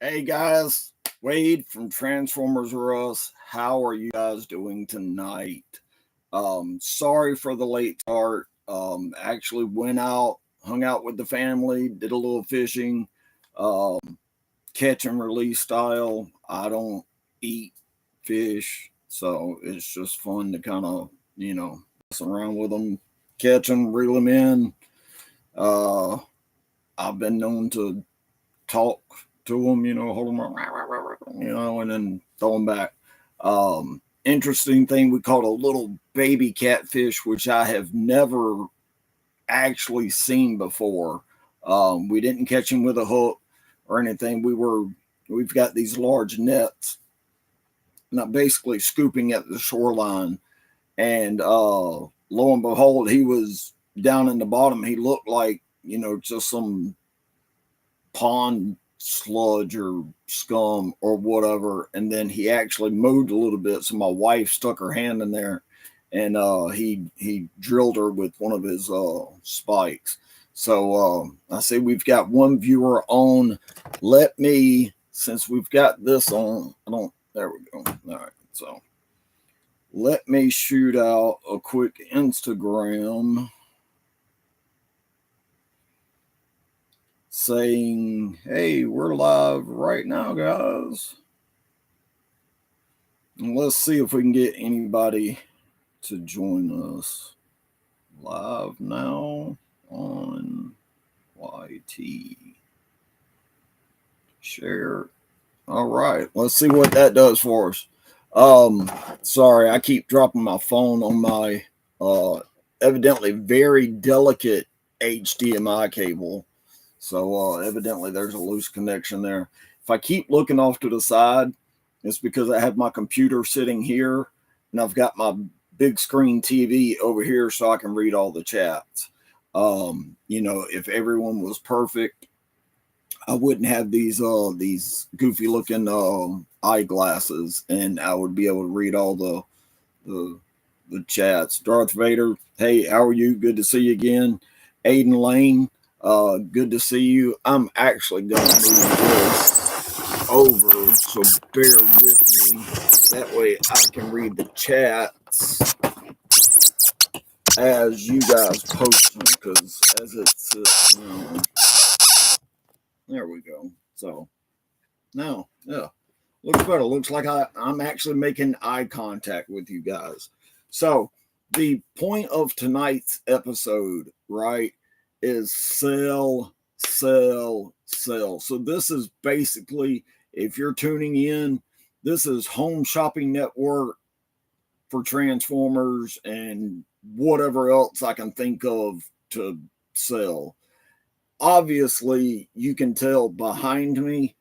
Hey guys, Wade from Transformers or Us. How are you guys doing tonight? Sorry for the late start. Actually went out, hung out with the family, did a little fishing, um, catch and release style. I don't eat fish, so it's just fun to kind of, mess around with them, catch them, reel them in. Uh, I've been known to talk to them, hold them, and then throw them back. Interesting thing, we caught a little baby catfish, which I have never actually seen before. We didn't catch him with a hook or anything. We've got these large nets, not basically scooping at the shoreline, and lo and behold, he was down in the bottom. He looked like just some pond sludge or scum or whatever, and then he actually moved a little bit, so my wife stuck her hand in there and he drilled her with one of his spikes. So I say we've got one viewer on. Let me, since we've got this on, I don't, there we go. All right, so let me shoot out a quick Instagram saying, hey, we're live right now, guys. And let's see if we can get anybody to join us live now on YT. Share. All right, let's see what that does for us. Sorry, I keep dropping my phone on my evidently very delicate HDMI cable. So evidently there's a loose connection there. If I keep looking off to the side, it's because I have my computer sitting here and I've got my big screen TV over here so I can read all the chats. If everyone was perfect, I wouldn't have these goofy looking eyeglasses, and I would be able to read all the chats. Darth Vader, hey, how are you? Good to see you again. Aiden Lane, good to see you. I'm actually going to move this over, so bear with me. That way I can read the chats as you guys post them, because as it's, there we go. So now, yeah, looks better. Looks like I'm actually making eye contact with you guys. So the point of tonight's episode, right, is sell, sell, sell. So this is basically, if you're tuning in, this is Home Shopping Network for Transformers and whatever else I can think of to sell. Obviously, you can tell behind me,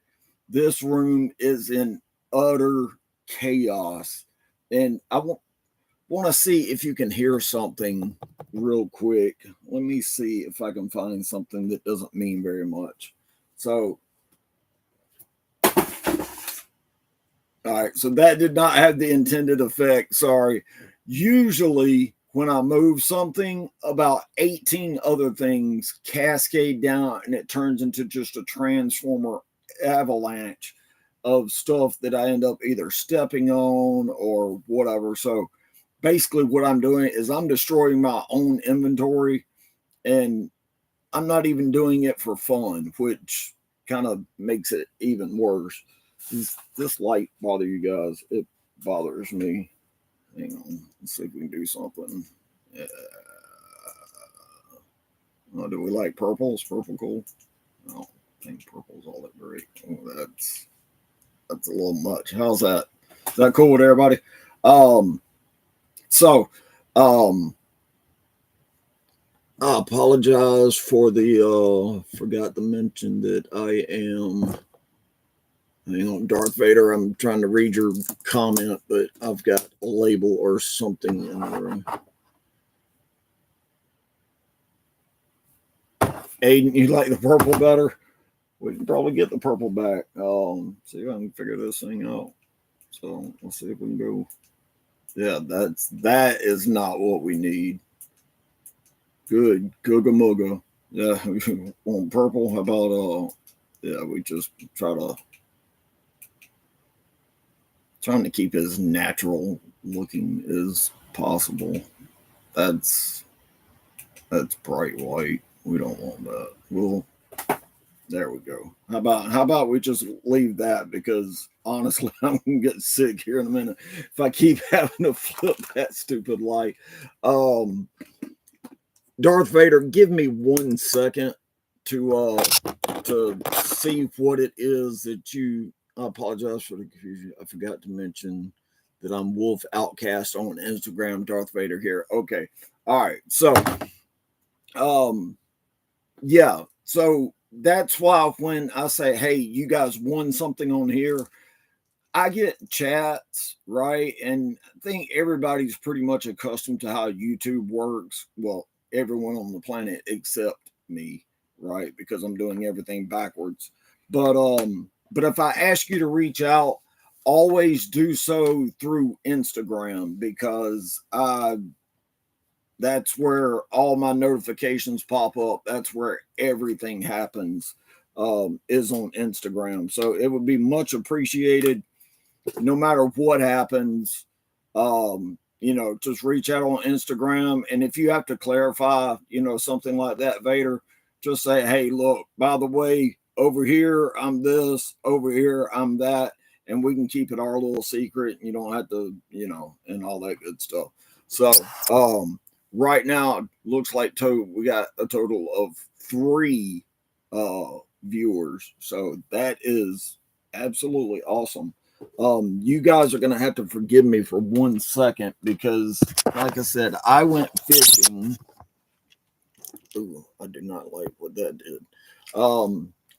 this room is in utter chaos. And I want to see if you can hear something real quick. Let me see if I can find something that doesn't mean very much. So, all right, so that did not have the intended effect. Sorry. Usually, when I move something, about 18 other things cascade down and it turns into just a transformer avalanche of stuff that I end up either stepping on or whatever. So basically, what I'm doing is I'm destroying my own inventory, and I'm not even doing it for fun, which kind of makes it even worse. Does this light bother you guys? It bothers me. Hang on, let's see if we can do something. Do we like purple? Is purple cool? I don't think purple's all that great. Oh, that's a little much. How's that? Is that cool with everybody? So, I apologize for the forgot to mention that I am Darth Vader. I'm trying to read your comment, but I've got a label or something in there. Aiden, you like the purple better? We can probably get the purple back. See if I can figure this thing out. So let's see if we can go. Yeah, that is not what we need. Good, googa mooga. Yeah, we want purple. How about yeah, we just try to Trying to keep as natural looking as possible. That's bright white. We don't want that. Well, there we go. How about we just leave that, because honestly I'm gonna get sick here in a minute if I keep having to flip that stupid light. Um Darth Vader, give me 1 second to see what it is that you. I apologize for the confusion. I forgot to mention that I'm Wolf Outcast on Instagram. Darth Vader here. Okay. All right. So, um, yeah. So that's why when I say, "Hey, you guys won something on here," I get chats, right? And I think everybody's pretty much accustomed to how YouTube works. Well, everyone on the planet except me, right? Because I'm doing everything backwards. But if I ask you to reach out, always do so through Instagram, because that's where all my notifications pop up. That's where everything happens, is on Instagram. So it would be much appreciated, no matter what happens. Just reach out on Instagram. And if you have to clarify, something like that, Vader, just say, "Hey, look, by the way, over here I'm this, over here I'm that," and we can keep it our little secret. You don't have to, and all that good stuff. So, right now, looks like we got a total of 3 viewers. So that is absolutely awesome. You guys are gonna have to forgive me for 1 second, because, like I said, I went fishing. Ooh, I do not like what that did.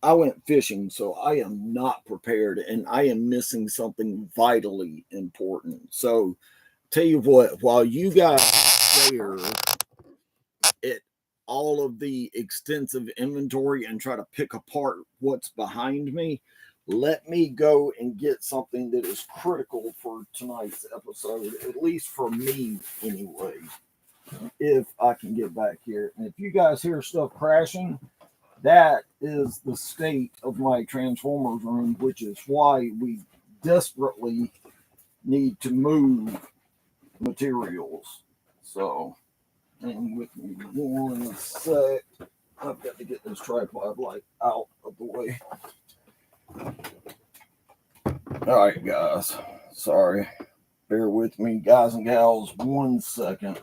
I went fishing, so I am not prepared, and I am missing something vitally important. So, tell you what, while you guys share it, all of the extensive inventory and try to pick apart what's behind me, let me go and get something that is critical for tonight's episode, at least for me anyway, if I can get back here. And if you guys hear stuff crashing, that is the state of my Transformers room, which is why we desperately need to move materials. So, and with me 1 sec, I've got to get this tripod light out of the way. All right, guys. Sorry. Bear with me, guys and gals. 1 second.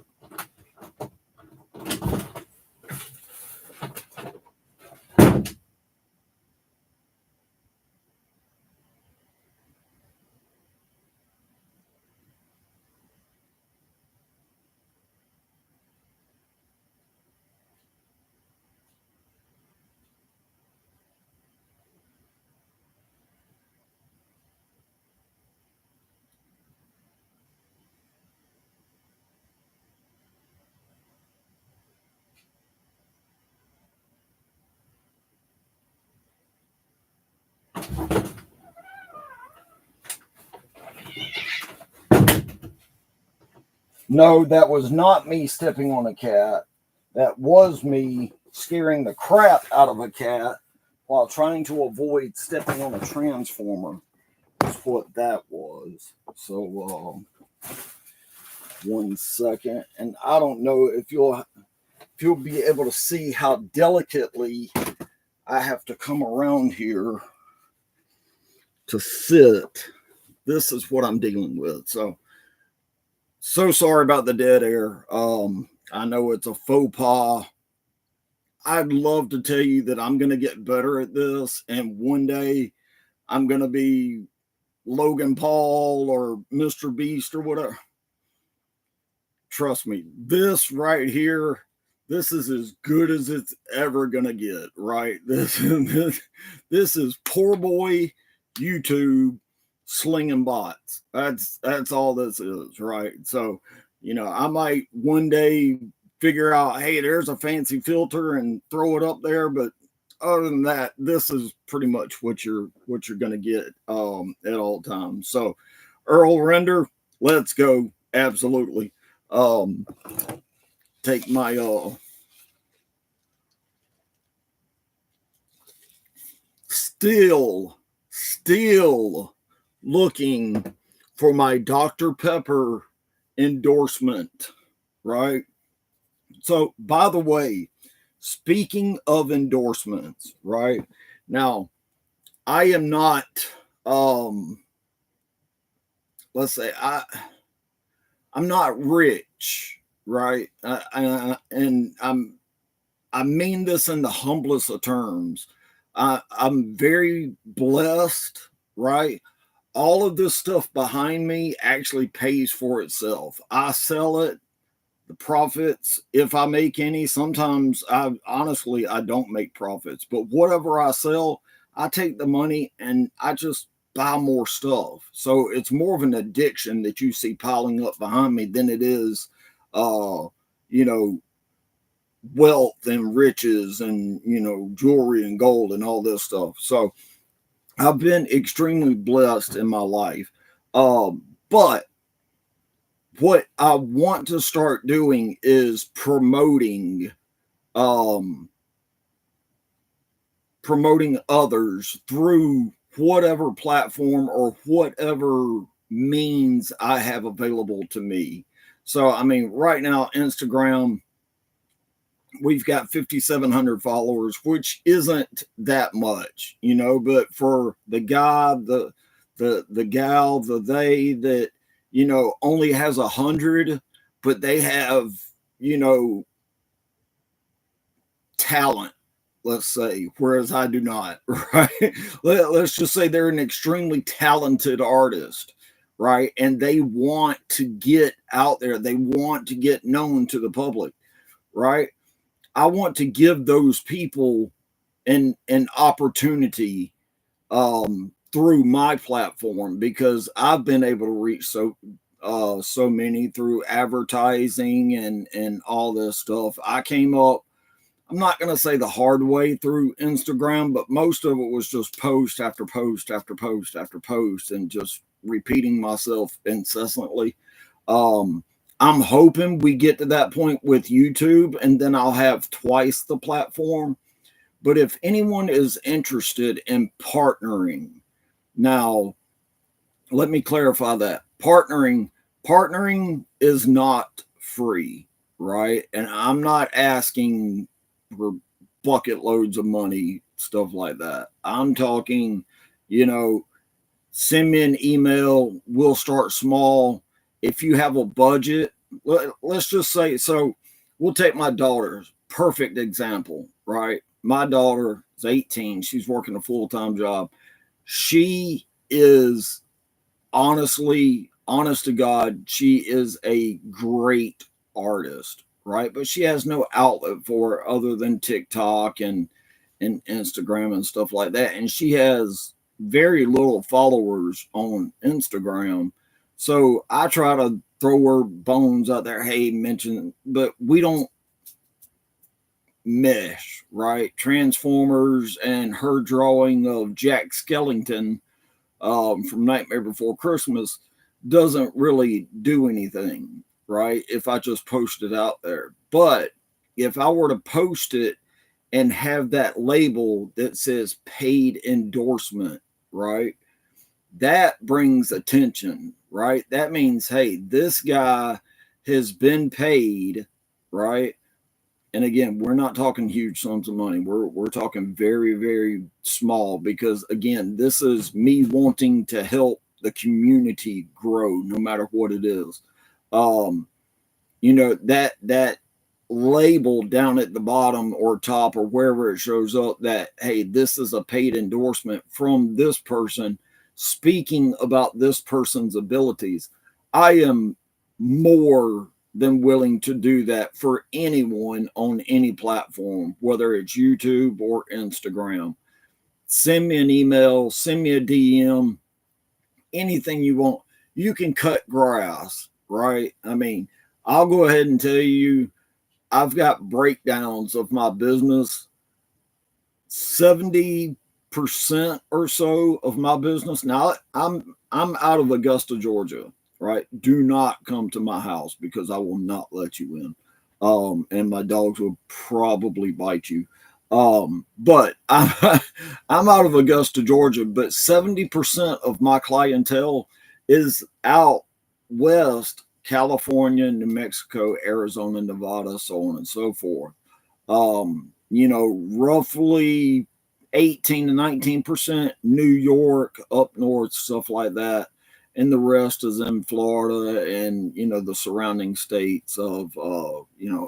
No, that was not me stepping on a cat. That was me scaring the crap out of a cat while trying to avoid stepping on a transformer. Is what that was. So, 1 second, and I don't know if you'll be able to see how delicately I have to come around here to sit. This is what I'm dealing with. So sorry about the dead air. I know it's a faux pas. I'd love to tell you that I'm going to get better at this, and one day I'm going to be Logan Paul or Mr. Beast or whatever. Trust me, this right here, this is as good as it's ever going to get, right? This is poor boy YouTube slinging bots. That's all this is, right? So, I might one day figure out, hey, there's a fancy filter and throw it up there, but other than that, this is pretty much what you're going to get at all times. So, Earl Render, let's go. Absolutely. Take my still looking for my Dr. Pepper endorsement, right? So, by the way, speaking of endorsements, right? Now, I am not, um, let's say, I'm not rich, right? And I mean this in the humblest of terms. I'm very blessed, right? All of this stuff behind me actually pays for itself. I sell it, the profits, if I make any. Sometimes I don't make profits, but whatever I sell, I take the money and I just buy more stuff. So it's more of an addiction that you see piling up behind me than it is, uh, you know, wealth and riches and, jewelry and gold and all this stuff. So I've been extremely blessed in my life. But what I want to start doing is um, promoting others through whatever platform or whatever means I have available to me. So, I mean, right now, Instagram, we've got 5,700 followers, which isn't that much, but for the guy, the gal, the they that, only has 100, but they have, talent, let's say, whereas I do not, right? Let's just say they're an extremely talented artist, right? And they want to get out there, they want to get known to the public, right? I want to give those people an opportunity through my platform, because I've been able to reach so many through advertising and all this stuff. I came up, I'm not going to say the hard way through Instagram, but most of it was just post after post after post after post and just repeating myself incessantly. Um, I'm hoping we get to that point with YouTube and then I'll have twice the platform. But if anyone is interested in partnering, now let me clarify that. Partnering is not free, right? And I'm not asking for bucket loads of money, stuff like that. I'm talking, send me an email. We'll start small. If you have a budget, let's just say, so we'll take my daughter's perfect example, right? My daughter is 18. She's working a full-time job. She is honestly, honest to God, she is a great artist, right? But she has no outlet for it other than TikTok and Instagram and stuff like that. And she has very little followers on Instagram. So I try to throw her bones out there. Hey, mention, but we don't mesh, right? Transformers and her drawing of Jack Skellington from Nightmare Before Christmas doesn't really do anything, right? If I just post it out there. But if I were to post it and have that label that says paid endorsement, right? That brings attention, right? That means, hey, this guy has been paid, right? And again, we're not talking huge sums of money. We're talking very, very small, because again, this is me wanting to help the community grow no matter what it is. That label down at the bottom or top or wherever it shows up, that hey, this is a paid endorsement from this person speaking about this person's abilities. I am more than willing to do that for anyone on any platform, whether it's YouTube or Instagram. Send me an email, send me a DM, anything you want. You can cut grass, right? I mean, I'll go ahead and tell you, I've got breakdowns of my business. 70% or so of my business. Now I'm out of Augusta, Georgia, right? Do not come to my house because I will not let you in. And my dogs will probably bite you. But I'm out of Augusta, Georgia, but 70% of my clientele is out west, California, New Mexico, Arizona, Nevada, so on and so forth. Roughly 18 to 19% New York, up north, stuff like that. And the rest is in Florida and, the surrounding states of,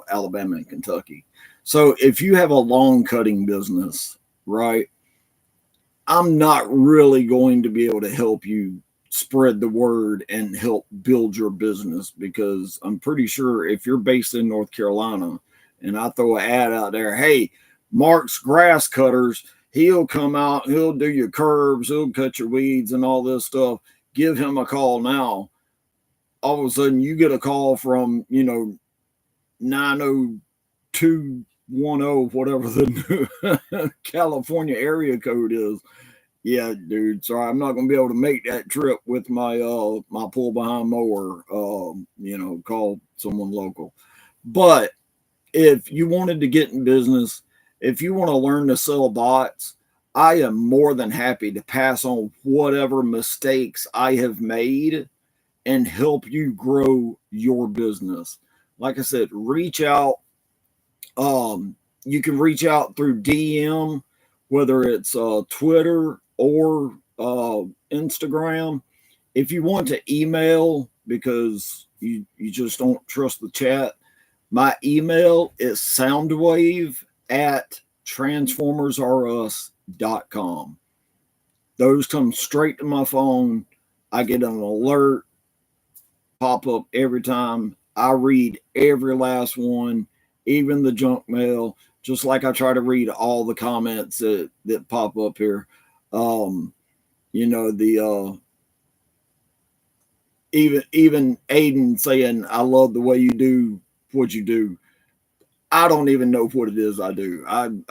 Alabama and Kentucky. So if you have a lawn cutting business, right, I'm not really going to be able to help you spread the word and help build your business, because I'm pretty sure if you're based in North Carolina and I throw an ad out there, hey, Mark's Grass Cutters, he'll come out, he'll do your curbs, he'll cut your weeds and all this stuff. Give him a call now. All of a sudden you get a call from, 90210, whatever the new California area code is. Yeah, dude. Sorry, I'm not gonna be able to make that trip with my my pull behind mower. Call someone local. But if you wanted to get in business, if you want to learn to sell bots, I am more than happy to pass on whatever mistakes I have made and help you grow your business. Like I said, reach out. You can reach out through DM, whether it's Twitter or Instagram. If you want to email because you just don't trust the chat, my email is soundwave@transformersrus.com. Those come straight to my phone. I get an alert pop up every time. I read every last one, even the junk mail, just like I try to read all the comments that pop up here. Even Aiden saying, I love the way you do what you do. I don't even know what it is I do. I'm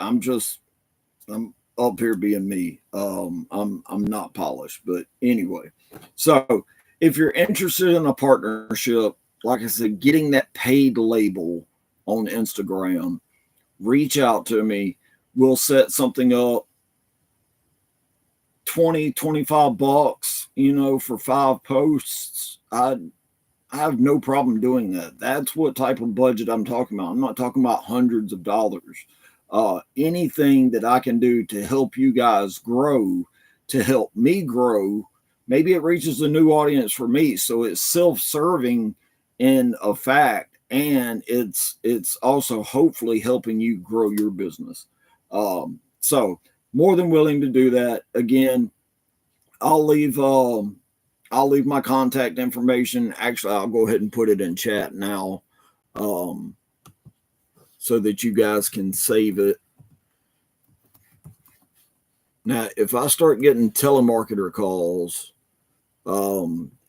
up here being me. I'm not polished, but anyway. So if you're interested in a partnership, like I said, getting that paid label on Instagram, reach out to me. We'll set something up. 20-25 bucks, for 5 posts. I have no problem doing that. That's what type of budget I'm talking about. I'm not talking about hundreds of dollars. Anything that I can do to help you guys grow, to help me grow, maybe it reaches a new audience for me. So it's self-serving in a fact, and it's also hopefully helping you grow your business. So more than willing to do that. Again, I'll leave my contact information. Actually, I'll go ahead and put it in chat now, so that you guys can save it. Now, if I start getting telemarketer calls,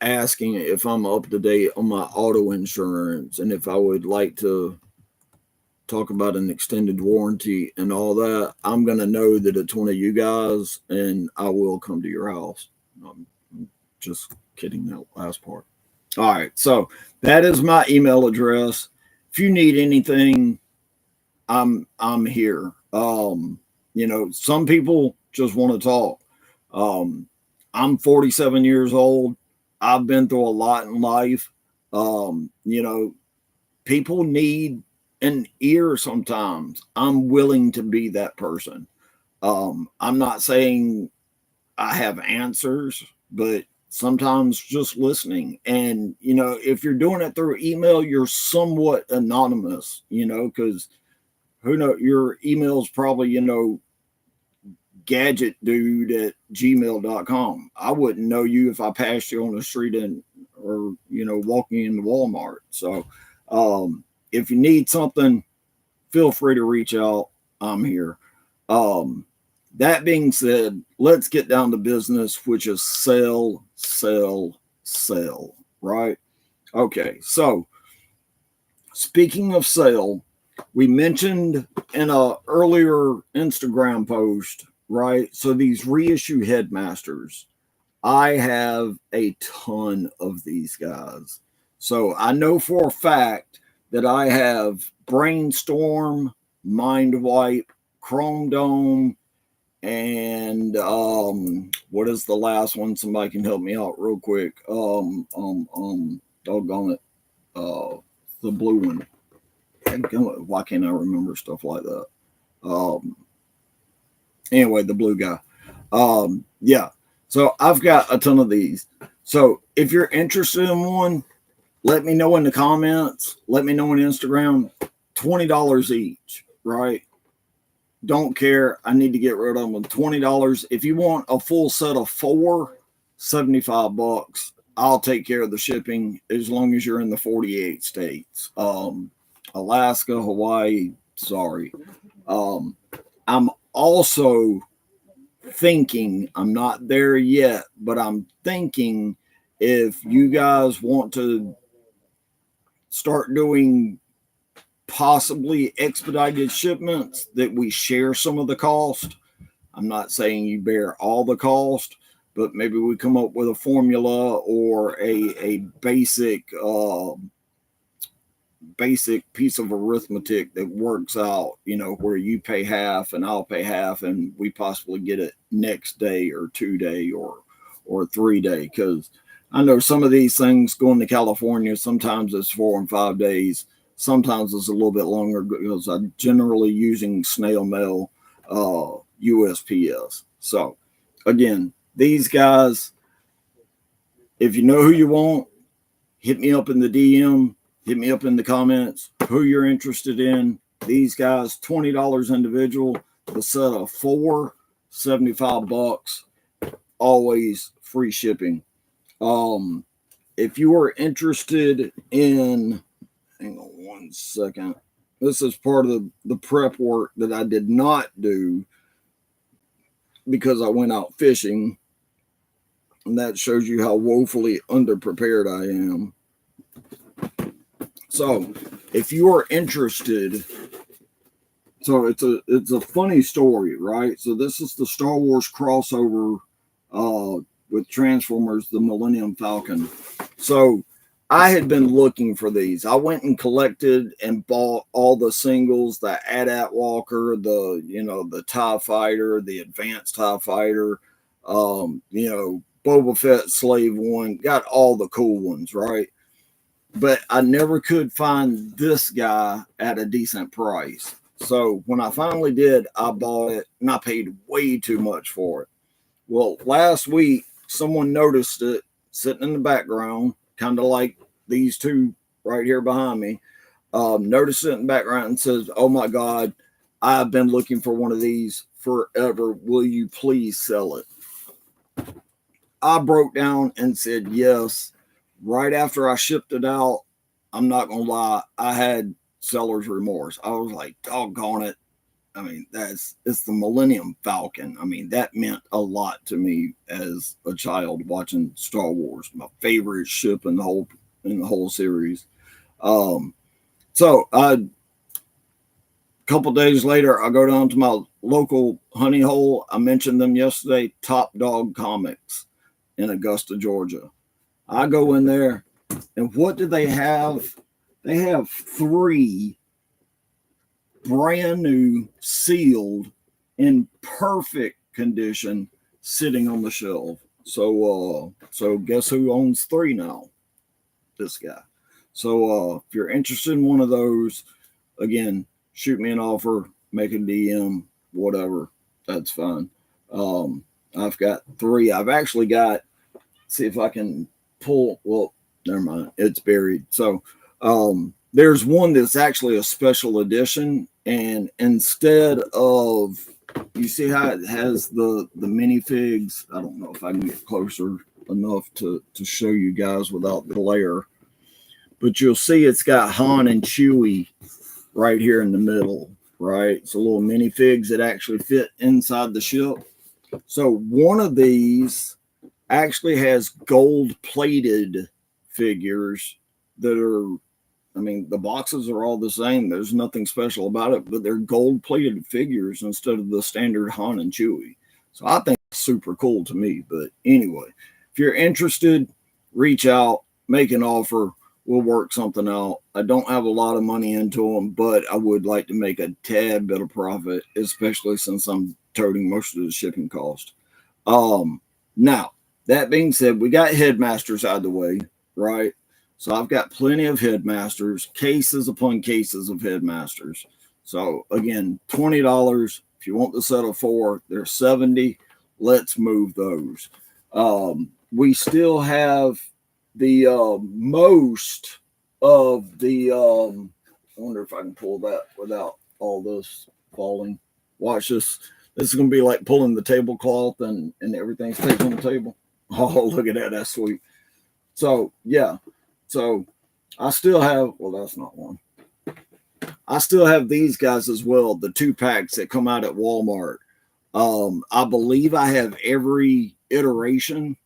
asking if I'm up to date on my auto insurance and if I would like to talk about an extended warranty and all that, I'm going to know that it's one of you guys and I will come to your house. I'm just kidding, that last part. All right. So that is my email address. If you need anything, I'm here. Some people just want to talk. I'm 47 years old. I've been through a lot in life. People need an ear sometimes. I'm willing to be that person. I'm not saying I have answers, but sometimes just listening. And, if you're doing it through email, you're somewhat anonymous, because who knows, your email's probably, gadgetdude@gmail.com. I wouldn't know you if I passed you on the street or walking into Walmart. So if you need something, feel free to reach out. I'm here. That being said, let's get down to business, which is sell, right? Okay, so speaking of sale, we mentioned in a earlier Instagram post, right? So these reissue headmasters, I have a ton of these guys. So I know for a fact that I have Brainstorm, Mindwipe, Chrome Dome, And what is the last one? Somebody can help me out real quick. Doggone it. The blue one. Why can't I remember stuff like that? Um, anyway, the blue guy. Yeah. So I've got a ton of these. So if you're interested in one, let me know in the comments. Let me know on Instagram. $20 each, right? Don't care. I need to get rid of them. $20. If you want a full set of four, $75. I'll take care of the shipping as long as you're in the 48 states. Alaska, Hawaii, sorry. I'm also thinking, I'm not there yet, but I'm thinking if you guys want to start doing possibly expedited shipments, that we share some of the cost. I'm not saying you bear all the cost, but maybe we come up with a formula or a basic basic piece of arithmetic that works out, where you pay half and I'll pay half, and we possibly get it next day or 2 day or 3 day. Because I know some of these things going to California, sometimes it's 4 and 5 days. Sometimes it's a little bit longer because I'm generally using snail mail, USPS. So again, these guys, if you know who you want, hit me up in the DM, hit me up in the comments, who you're interested in. These guys, $20 individual, the set of four, $75, always free shipping. If you are interested in, hang on one second. This is part of the prep work that I did not do because I went out fishing. And that shows you how woefully underprepared I am. So if you are interested, so it's a funny story, right? So this is the Star Wars crossover with Transformers, the Millennium Falcon. So I had been looking for these. I went and collected and bought all the singles, the AT-AT Walker, the TIE Fighter, the Advanced TIE Fighter, Boba Fett Slave One, got all the cool ones, right? But I never could find this guy at a decent price. So when I finally did, I bought it and I paid way too much for it. Well, last week, someone noticed it sitting in the background, kind of like these two right here behind me. Noticed it in the background and says, "Oh my God, I've been looking for one of these forever. Will you please sell it?" I broke down and said yes. Right after I shipped it out, I'm not going to lie, I had seller's remorse. I was like, doggone it. I mean, it's the Millennium Falcon. I mean, that meant a lot to me as a child watching Star Wars, my favorite ship in the whole series. So a couple days later, I go down to my local honey hole. I mentioned them yesterday, Top Dog Comics in Augusta, Georgia. I go in there, and what do they have? They have 3 brand new, sealed, in perfect condition, sitting on the shelf. So guess who owns 3 now? This guy. So if you're interested in one of those, again, shoot me an offer, make a DM, whatever. That's fine. I've got 3. I've actually got. See if I can pull. Well, never mind. It's buried. So there's one that's actually a special edition, and instead of, you see how it has the minifigs. I don't know if I can get closer enough to show you guys without the glare, but you'll see it's got Han and Chewie right here in the middle. Right, it's a little minifigs that actually fit inside the ship. So one of these actually has gold plated figures that are, I mean, the boxes are all the same. There's nothing special about it, but they're gold plated figures instead of the standard Han and Chewie. So I think it's super cool to me. But anyway, if you're interested, reach out, make an offer. We'll work something out. I don't have a lot of money into them, but I would like to make a tad bit of profit, especially since I'm toting most of the shipping cost. Now, that being said, we got Headmasters out of the way, right? So I've got plenty of Headmasters, cases upon cases of Headmasters. So again, $20. If you want the set of 4, they're $70. Let's move those. We still have the most of the. I wonder if I can pull that without all this falling. Watch this. This is going to be like pulling the tablecloth and everything stays on the table. Oh, look at that. That's sweet. So, yeah. So, I still have, well, that's not one. I still have these guys as well, the 2-packs that come out at Walmart. I believe I have every iteration,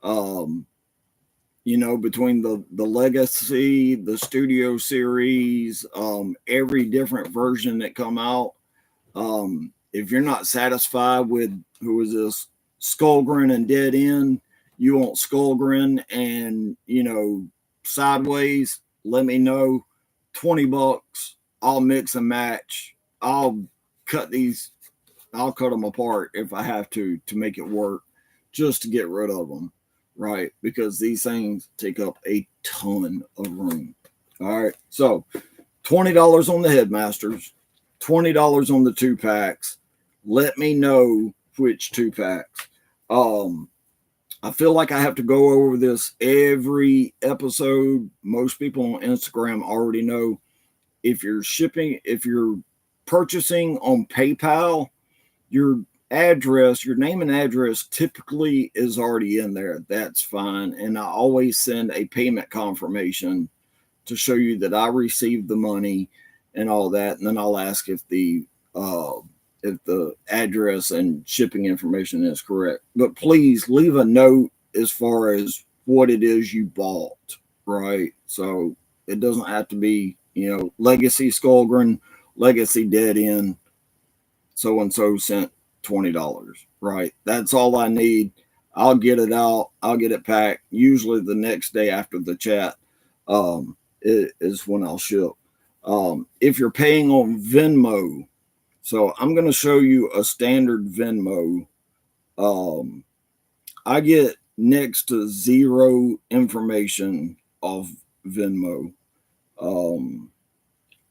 between the Legacy, the Studio Series, every different version that come out. If you're not satisfied with, who is this, Skullgrin and Dead End, you want Skullgrin and, Sideways, let me know. $20. I'll mix and match. I'll cut them apart if I have to make it work, just to get rid of them, right? Because these things take up a ton of room. All right. So $20 on the Headmasters, $20 on the 2-packs. Let me know which 2-packs. I feel like I have to go over this every episode. Most people on Instagram already know. If you're purchasing on PayPal, your address, your name and address typically is already in there. That's fine. And I always send a payment confirmation to show you that I received the money and all that. And then I'll ask if the address and shipping information is correct. But please leave a note as far as what it is you bought, right? So it doesn't have to be, Legacy Skullgrin, Legacy Dead End, so-and-so sent $20, right? That's all I need. I'll get it out. I'll get it packed. Usually the next day after the chat is when I'll ship. If you're paying on Venmo, so I'm going to show you a standard Venmo. I get next to zero information off Venmo.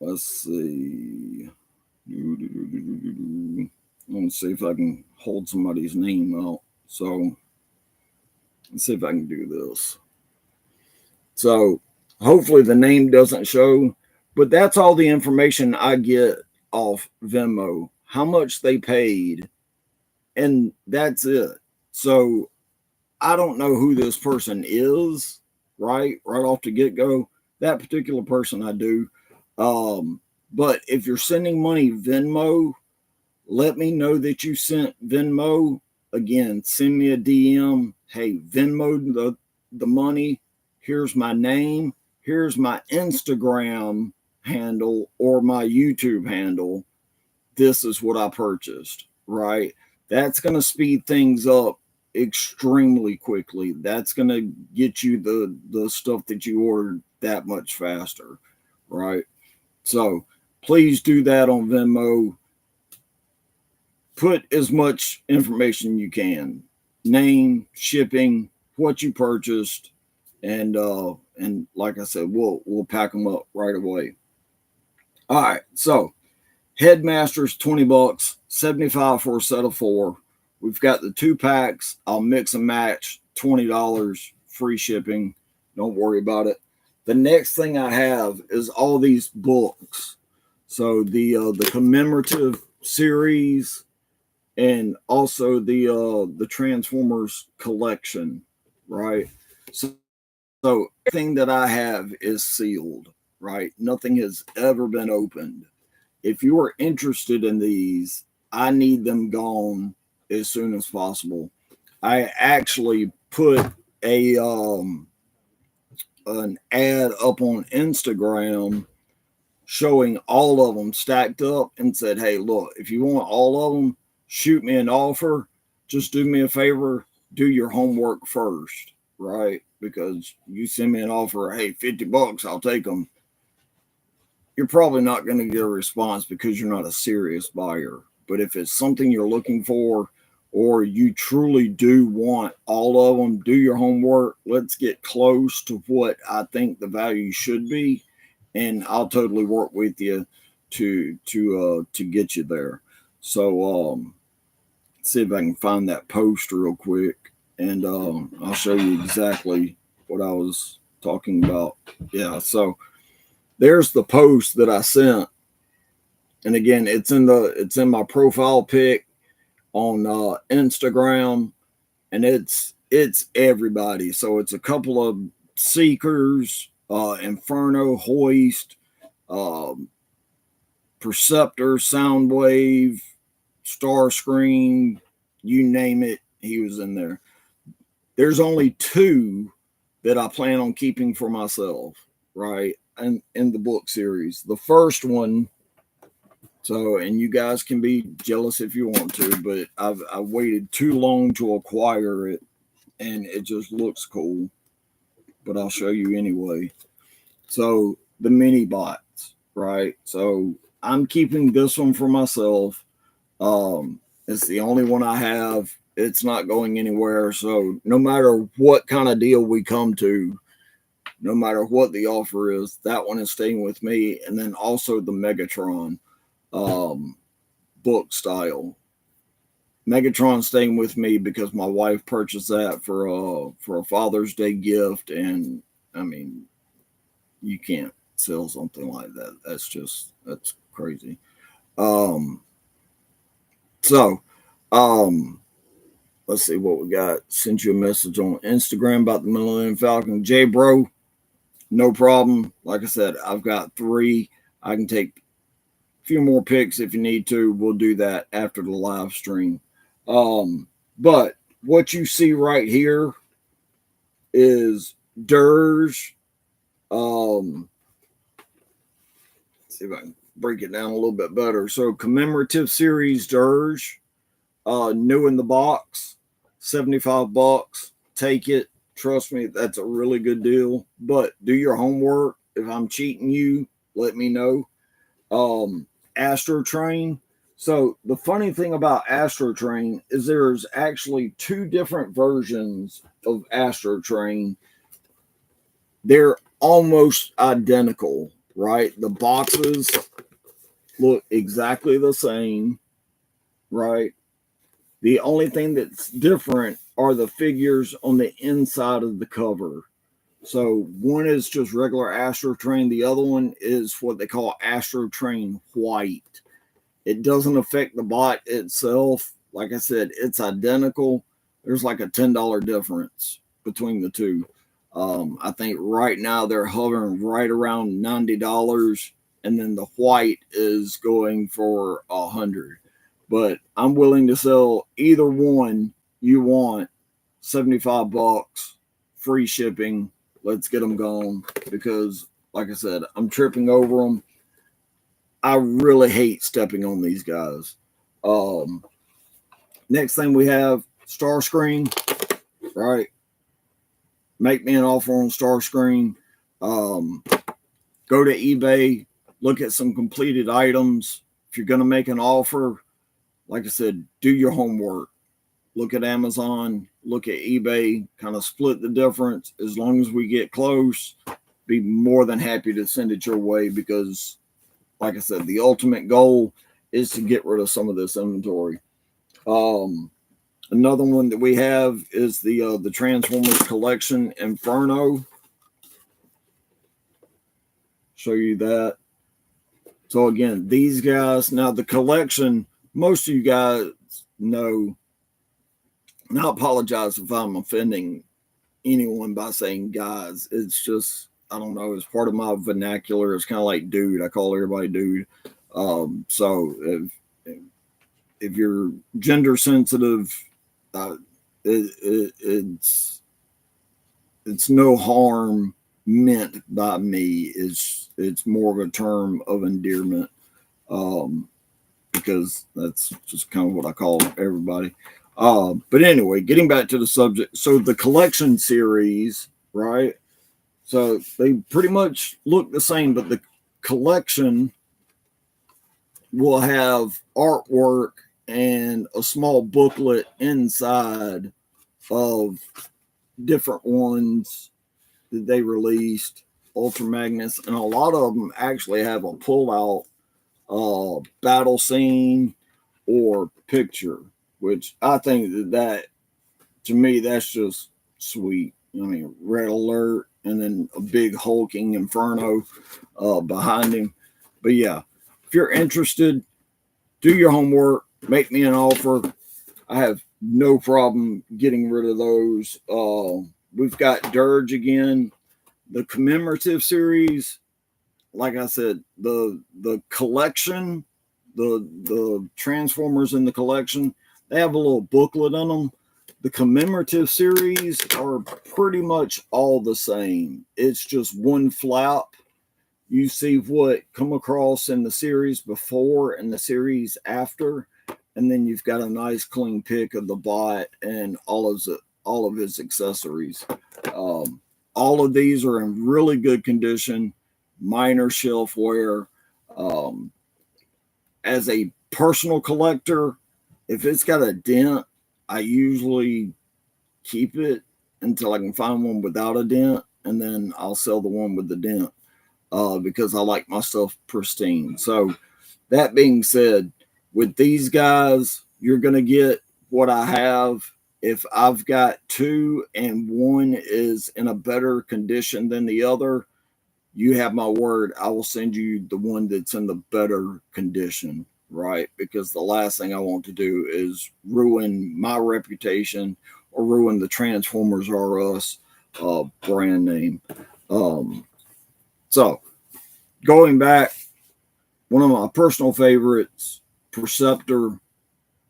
Let's see. Let me see if I can hold somebody's name out. So let's see if I can do this. So hopefully the name doesn't show, but that's all the information I get off Venmo, how much they paid, and that's it. So I don't know who this person is, right off the get-go. That particular person I do. But if you're sending money Venmo, let me know that you sent Venmo. Again, send me a DM. Hey, Venmo the money. Here's my name. Here's my Instagram handle or my YouTube handle. This is what I purchased, right? That's going to speed things up extremely quickly. That's going to get you the stuff that you ordered that much faster, right? So please do that on Venmo. Put as much information you can, name, shipping, what you purchased, and like I said, we'll pack them up right away. All right, so Headmasters, $20, $75 for a set of 4. We've got the 2-packs. I'll mix and match, $20, free shipping. Don't worry about it. The next thing I have is all these books. So the commemorative series and also the Transformers collection, right? So everything that I have is sealed, right? Nothing has ever been opened. If you are interested in these, I need them gone as soon as possible. I actually put an ad up on Instagram showing all of them stacked up and said, hey, look, if you want all of them, shoot me an offer. Just do me a favor, do your homework first, right? Because you send me an offer, hey, $50, I'll take them. You're probably not going to get a response because you're not a serious buyer. But if it's something you're looking for, or you truly do want all of them, do your homework. Let's get close to what I think the value should be, and I'll totally work with you to get you there. So see if I can find that post real quick, and I'll show you exactly what I was talking about. Yeah, so there's the post that I sent, and again, it's in my profile pic on Instagram, and it's everybody. So it's a couple of Seekers, Inferno, Hoist, Perceptor, Soundwave, Starscream, you name it, he was in there. There's only 2 that I plan on keeping for myself, right? And in the book series. The first one, so, and you guys can be jealous if you want to, but I waited too long to acquire it, and it just looks cool. But I'll show you anyway. So the mini bots, right? So I'm keeping this one for myself. It's the only one I have. It's not going anywhere. So no matter what kind of deal we come to, no matter what the offer is, that one is staying with me. And then also the Megatron book style. Megatron staying with me because my wife purchased that for a Father's Day gift, and I mean, you can't sell something like that. That's crazy. So let's see what we got. Sent you a message on Instagram about the Millennium Falcon. Jay bro, no problem. Like I said, I've got 3. I can take a few more pics if you need to. We'll do that after the live stream. But what you see right here is Dirge. Let's see if I can break it down a little bit better. So commemorative series Dirge, new in the box, $75. Take it. Trust me, that's a really good deal. But do your homework. If I'm cheating you, let me know. Astro Train. So the funny thing about Astro Train is there's actually 2 different versions of Astro Train. They're almost identical, right? The boxes look exactly the same, right? The only thing that's different are the figures on the inside of the cover. So one is just regular Astro Train. The other one is what they call Astro Train White. It doesn't affect the bot itself. Like I said, it's identical. There's like a $10 difference between the 2. I think right now they're hovering right around $90, and then the white is going for $100. But I'm willing to sell either one you want. $75, free shipping. Let's get them gone, because, like I said, I'm tripping over them. I really hate stepping on these guys. Next thing we have Starscream, right? Make me an offer on Starscream. Go to eBay, look at some completed items. If you're going to make an offer, like I said, do your homework. Look at Amazon, look at eBay, kind of split the difference. As long as we get close, be more than happy to send it your way, because like I said, the ultimate goal is to get rid of some of this inventory. Another one that we have is the Transformers Collection Inferno. Show you that. So again, these guys, now the collection, most of you guys know, and I apologize if I'm offending anyone by saying guys. It's just, I don't know, it's part of my vernacular. It's kind of like dude. I call everybody dude. So if you're gender sensitive, it's no harm meant by me. It's more of a term of endearment, because that's just kind of what I call everybody. But anyway, getting back to the subject. So the collection series, right? So they pretty much look the same, but the collection will have artwork and a small booklet inside of different ones that they released, Ultra Magnus, and a lot of them actually have a pull-out battle scene or picture, which I think that to me, that's just sweet. I mean, Red Alert and then a big hulking Inferno behind him. But yeah, if you're interested, do your homework, make me an offer. I have no problem getting rid of those. We've got Dirge again, the commemorative series. Like I said, the collection, the Transformers in the collection, they have a little booklet on them. The commemorative series are pretty much all the same. It's just one flap. You see what come across in the series before and the series after, and then you've got a nice clean pic of the bot and all of his accessories. All of these are in really good condition, minor shelf wear. As a personal collector, if it's got a dent, I usually keep it until I can find one without a dent, and then I'll sell the one with the dent because I like my stuff pristine. So that being said, with these guys, you're going to get what I have. If I've got two and one is in a better condition than the other, you have my word, I will send you the one that's in the better condition, right? Because the last thing I want to do is ruin my reputation or ruin the Transformers R Us brand name. So, going back, one of my personal favorites, Perceptor,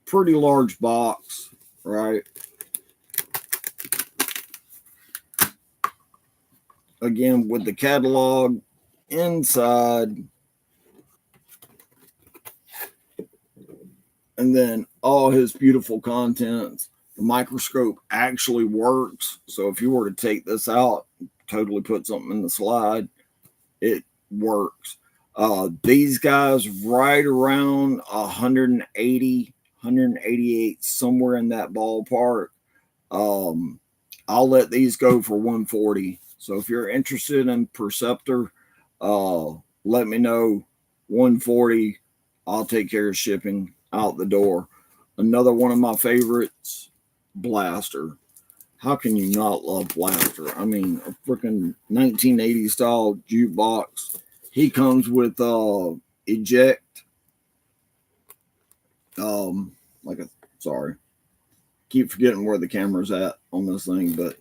pretty large box, right? Again, with the catalog inside, and then all his beautiful contents. The microscope actually works. So if you were to take this out, totally put something in the slide, it works. These guys right around 180, 188, somewhere in that ballpark. I'll let these go for 140. So if you're interested in Perceptor, let me know. 140. I'll take care of shipping out the door. Another one of my favorites, Blaster. How can you not love Blaster? I mean, a freaking 1980s style jukebox. He comes with eject. Sorry. Keep forgetting where the camera's at on this thing, but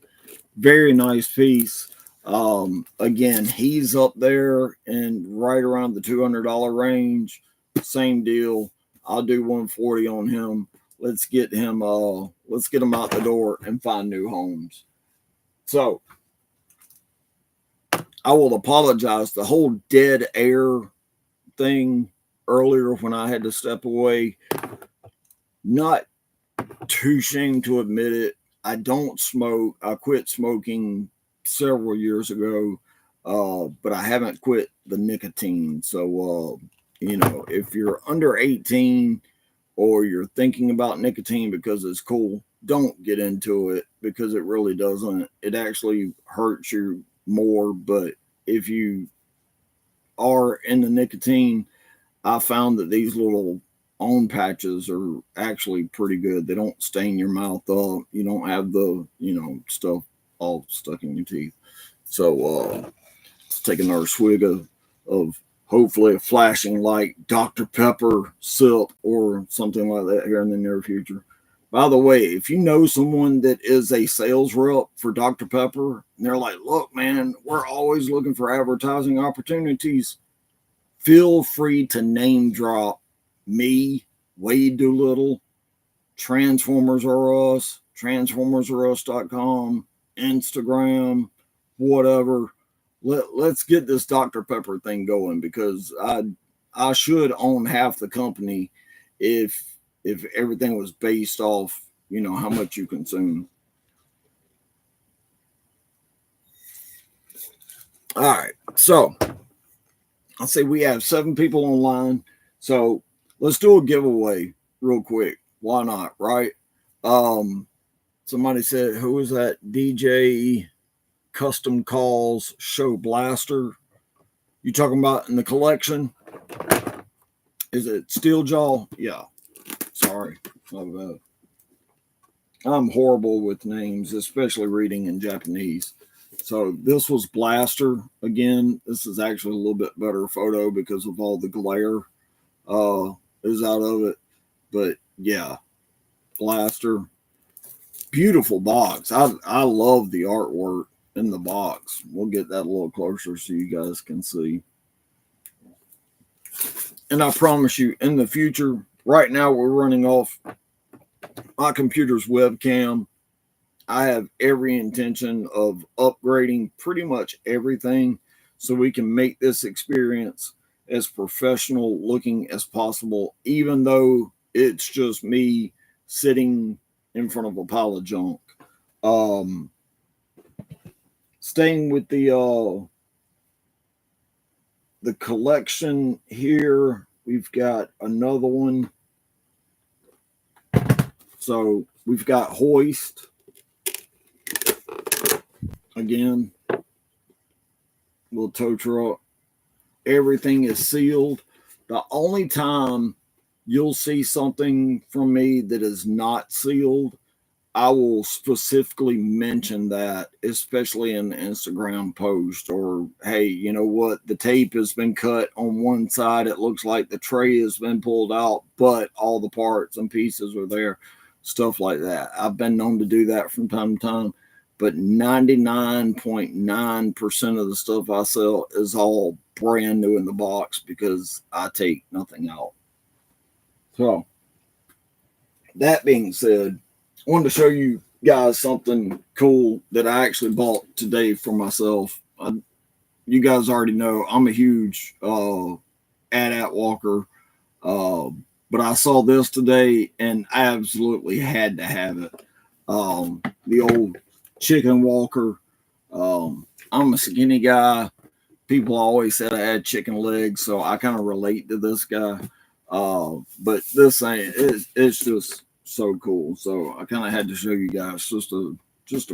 very nice piece. Again, he's up there and right around the $200 range. Same deal. I'll do 140 on him. Let's get him out the door and find new homes. So I will apologize. The whole dead air thing earlier when I had to step away, not too ashamed to admit it. I don't smoke. I quit smoking several years ago, but I haven't quit the nicotine. So, if you're under 18 or you're thinking about nicotine because it's cool, don't get into it because it really doesn't. It actually hurts you more. But if you are into nicotine, I found that these little on patches are actually pretty good. They don't stain your mouth up. You don't have the, stuff all stuck in your teeth. So let's take another swig of hopefully a flashing light Dr. Pepper sip or something like that here in the near future. By the way, if you know someone that is a sales rep for Dr. Pepper and they're like, look, man, we're always looking for advertising opportunities, feel free to name drop me, Wade Doolittle, Transformers R Us, TransformersRUs.com, Instagram, whatever. Let's get this Dr. Pepper thing going because I should own half the company if everything was based off, how much you consume. All right. So I'll say we have 7 people online. So let's do a giveaway. real quick. Why not, right? Somebody said, who was that DJ Custom Calls Show Blaster? You talking about in the collection? Is it Steeljaw? Yeah. Sorry. My bad. I'm horrible with names, especially reading in Japanese. So this was Blaster. Again, this is actually a little bit better photo because of all the glare is out of it. But yeah, Blaster. Beautiful box. I love the artwork in the box. We'll get that a little closer so you guys can see. And I promise you, in the future, right now we're running off my computer's webcam. I have every intention of upgrading pretty much everything so we can make this experience as professional looking as possible, even though it's just me sitting in front of a pile of junk. Staying with the collection here, we've got another one. So we've got Hoist. Again, little tow truck. Everything is sealed. The only time you'll see something from me that is not sealed, I will specifically mention that, especially in the Instagram post, or hey, you know what? The tape has been cut on one side. It looks like the tray has been pulled out, but all the parts and pieces are there. Stuff like that. I've been known to do that from time to time, but 99.9% of the stuff I sell is all brand new in the box because I take nothing out. So, that being said, I wanted to show you guys something cool that I actually bought today for myself. You guys already know I'm a huge AT-AT walker, but I saw this today and I absolutely had to have it. The old chicken walker. I'm a skinny guy. People always said I had chicken legs, so I kind of relate to this guy. But this ain't. It's just so cool. So I kind of had to show you guys just to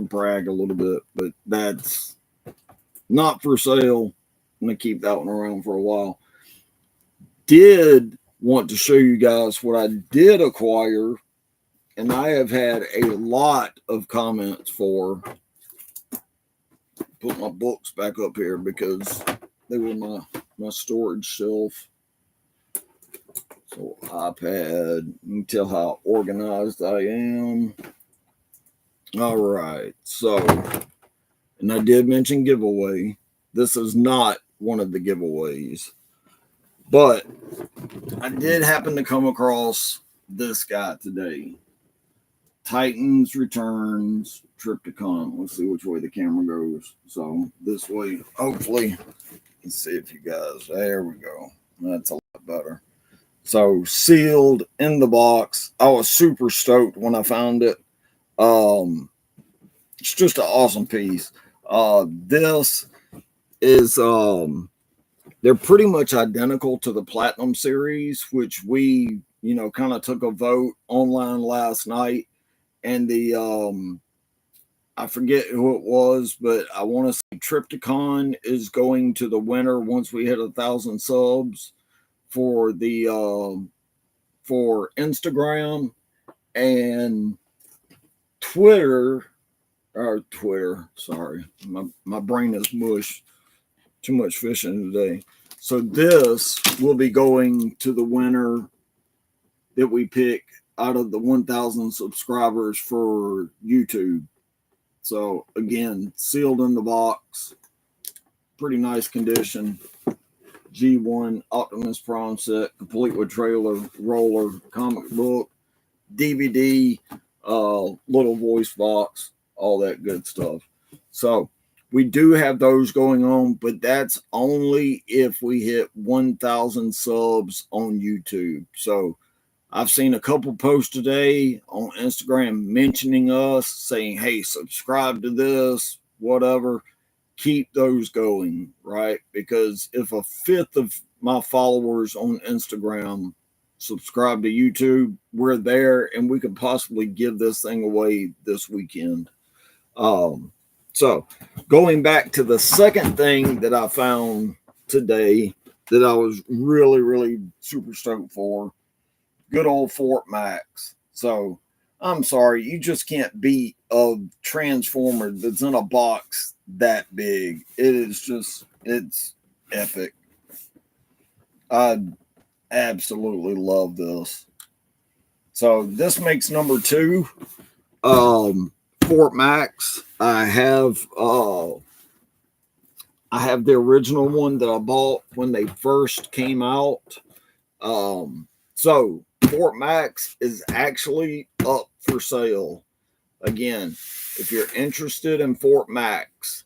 brag a little bit. But that's not for sale. I'm gonna keep that one around for a while. Did want to show you guys what I did acquire, and I have had a lot of comments for. Put my books back up here because they were my storage shelf. So iPad, you can tell how organized I am. All right, so, and I did mention giveaway. This is not one of the giveaways, but I did happen to come across this guy today. Titans Returns Trypticon. Let's see which way the camera goes. So this way, hopefully. Let's see if you guys, there we go. That's a lot better. So sealed in the box. I was super stoked when I found it. It's just an awesome piece. This is they're pretty much identical to the Platinum series, which we, kind of took a vote online last night. And the I forget who it was, but I want to say Trypticon is going to the winner once we hit 1,000 subs for the for Instagram, and Twitter. Sorry, my brain is mush. Too much fishing today. So this will be going to the winner that we pick out of the 1,000 subscribers for YouTube. So again, sealed in the box, pretty nice condition. G1 Optimus Prime set, complete with trailer, roller, comic book, DVD, little voice box, all that good stuff. So we do have those going on, but that's only if we hit 1,000 subs on YouTube. So I've seen a couple posts today on Instagram mentioning us, saying, hey, subscribe to this, whatever. Keep those going, right? Because if a fifth of my followers on Instagram subscribe to YouTube. We're there, and we could possibly give this thing away this weekend. So going back to the second thing that I found today that I was really, really super stoked for, good old Fort Max. So I'm sorry, you just can't beat a Transformer that's in a box that big. It is just, it's epic. I absolutely love this. So this makes number 2. Fort Max. I have the original one that I bought when they first came out. So Fort Max is actually up for sale. Again, if you're interested in Fort Max,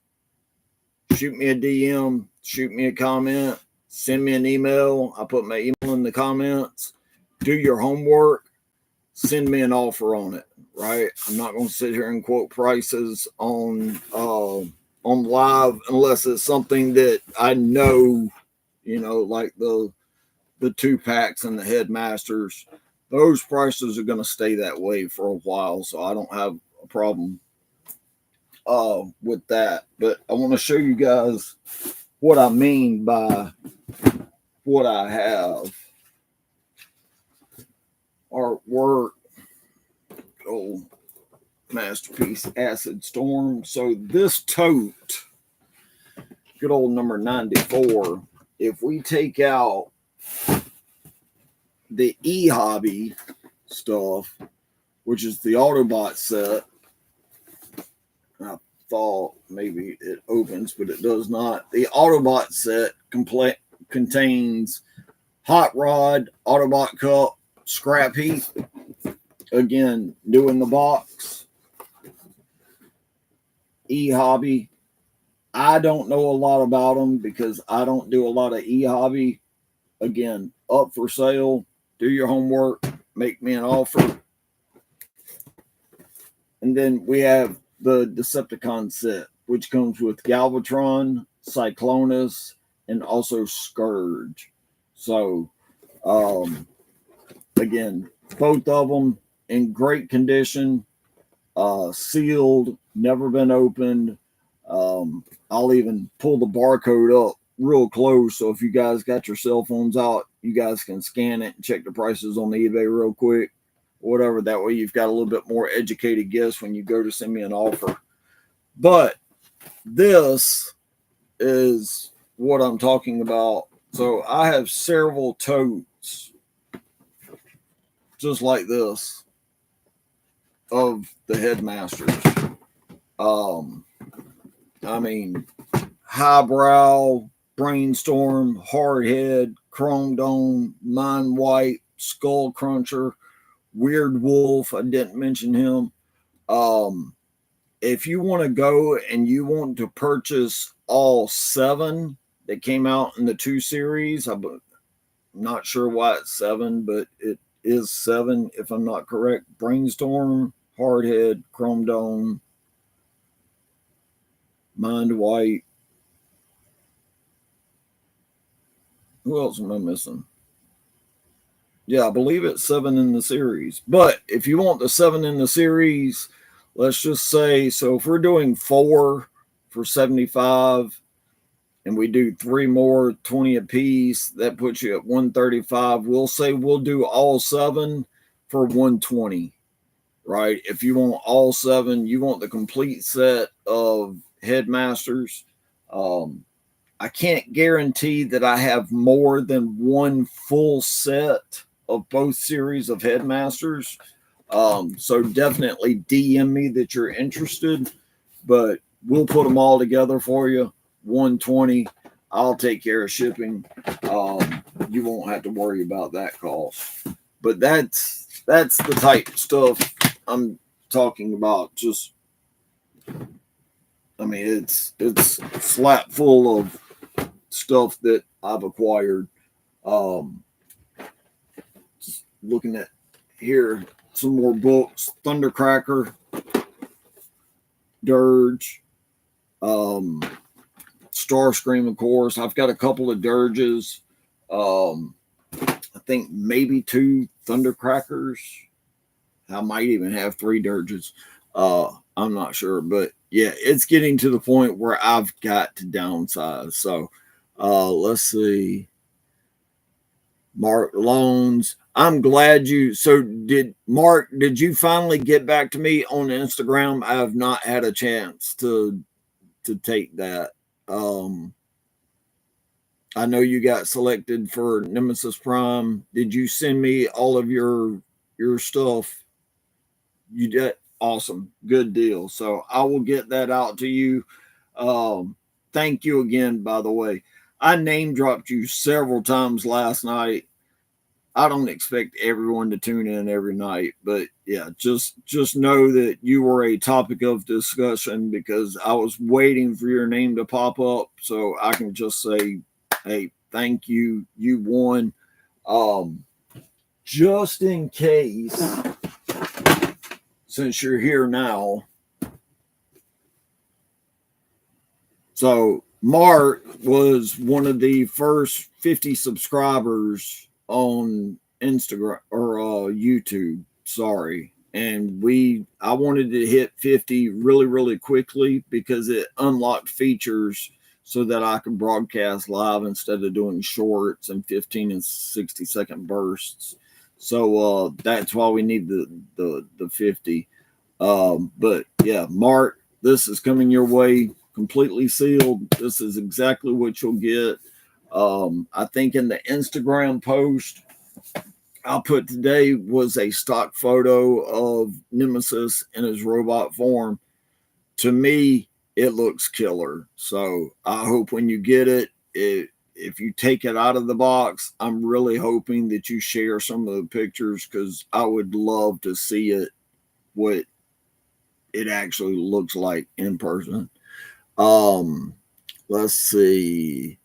shoot me a DM, shoot me a comment, send me an email. I put my email in the comments. Do your homework. Send me an offer on it, right? I'm not going to sit here and quote prices on live unless it's something that I know, like the 2-packs and the Headmasters. Those prices are going to stay that way for a while, so I don't have a problem with that. But I want to show you guys what I mean by what I have. Artwork, old masterpiece, Acid Storm. So this tote, good old number 94, if we take out the E-Hobby stuff, which is the Autobot set, I thought maybe it opens, but it does not. The Autobot set contains Hot Rod, Autobot Cup, Scrap Heap, again, new in the box. E-Hobby. I don't know a lot about them because I don't do a lot of E-Hobby. Again, up for sale. Do your homework. Make me an offer. And then we have the Decepticon set, which comes with Galvatron, Cyclonus, and also Scourge. So, again, both of them in great condition, sealed, never been opened. I'll even pull the barcode up real close, so if you guys got your cell phones out, you guys can scan it and check the prices on the eBay real quick, whatever. That way you've got a little bit more educated guess when you go to send me an offer. But this is what I'm talking about. So I have several totes just like this of the Headmasters. I mean, Highbrow, Brainstorm, Hardhead, Chrome Dome, Mind Wipe, Skull Cruncher, Weird Wolf. I didn't mention him. If you want to go and you want to purchase all 7 that came out in the 2 series, I'm not sure why it's 7, but it is 7 if I'm not correct. Brainstorm, Hardhead, Chrome Dome, Mind Wipe. Who else am I missing? Yeah, I believe it's 7 in the series. But if you want the 7 in the series, let's just say, so if we're doing 4 for 75 and we do 3 more, 20 a piece, that puts you at 135. We'll say we'll do all 7 for 120, right? If you want all 7, you want the complete set of Headmasters. I can't guarantee that I have more than 1 full set of both series of Headmasters. So definitely DM me that you're interested, but we'll put them all together for you. 120. I'll take care of shipping. You won't have to worry about that cost. But that's the type of stuff I'm talking about. Just, I mean, it's slap full of stuff that I've acquired. Just looking at here, some more books. Thundercracker, Dirge, Starscream, of course. I've got a couple of Dirges. I think maybe 2 Thundercrackers. I might even have 3 Dirges. I'm not sure, but yeah, it's getting to the point where I've got to downsize. So let's see. Mark Loans. I'm glad you. So did you finally get back to me on Instagram? I have not had a chance to take that. I know you got selected for Nemesis Prime. Did you send me all of your stuff? You did. Awesome. Good deal. So I will get that out to you. Thank you again, by the way. I name dropped you several times last night. I don't expect everyone to tune in every night, but yeah, just know that you were a topic of discussion because I was waiting for your name to pop up so I can just say, hey, thank you. You won. Just in case, since you're here now. So Mark was one of the first 50 subscribers on Instagram or YouTube. Sorry. And I wanted to hit 50 really, really quickly because it unlocked features so that I could broadcast live instead of doing shorts and 15 and 60-second bursts. So that's why we need the 50. But yeah, Mark, this is coming your way completely sealed. This is exactly what you'll get. I think in the Instagram post I'll put today was a stock photo of Nemesis in his robot form. To me, it looks killer. So I hope when you get it, if you take it out of the box, I'm really hoping that you share some of the pictures because I would love to see it, what it actually looks like in person. Let's see.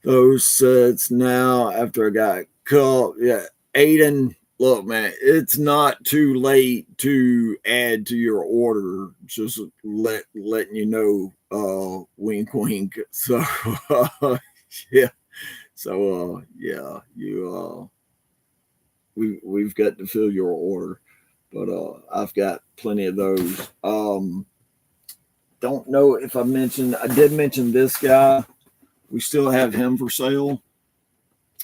Those sets now after I got cut. Yeah, Aiden, look, man, it's not too late to add to your order. Just letting you know, wink, wink. So, yeah. So, yeah, we've got to fill your order, but I've got plenty of those. Don't know if I did mention this guy. We still have him for sale.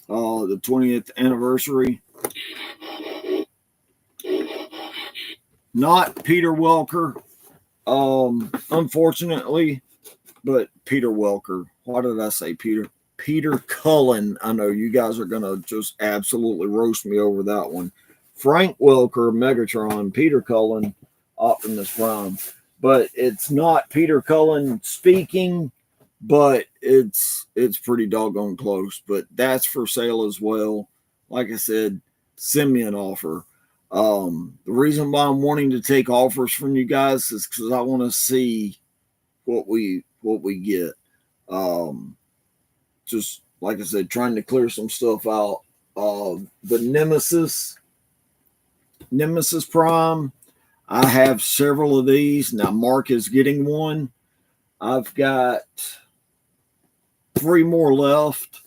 The 20th anniversary. Not Peter Welker, unfortunately, but Peter Welker. Why did I say Peter? Peter Cullen. I know you guys are going to just absolutely roast me over that one. Frank Welker, Megatron, Peter Cullen, Optimus Prime. But it's not Peter Cullen speaking, but it's pretty doggone close. But that's for sale as well. Like I said, send me an offer. The reason why I'm wanting to take offers from you guys is because I want to see what we get. Just like I said, trying to clear some stuff out. The Nemesis Prime. I have several of these. Now Mark is getting one. I've got 3 more left,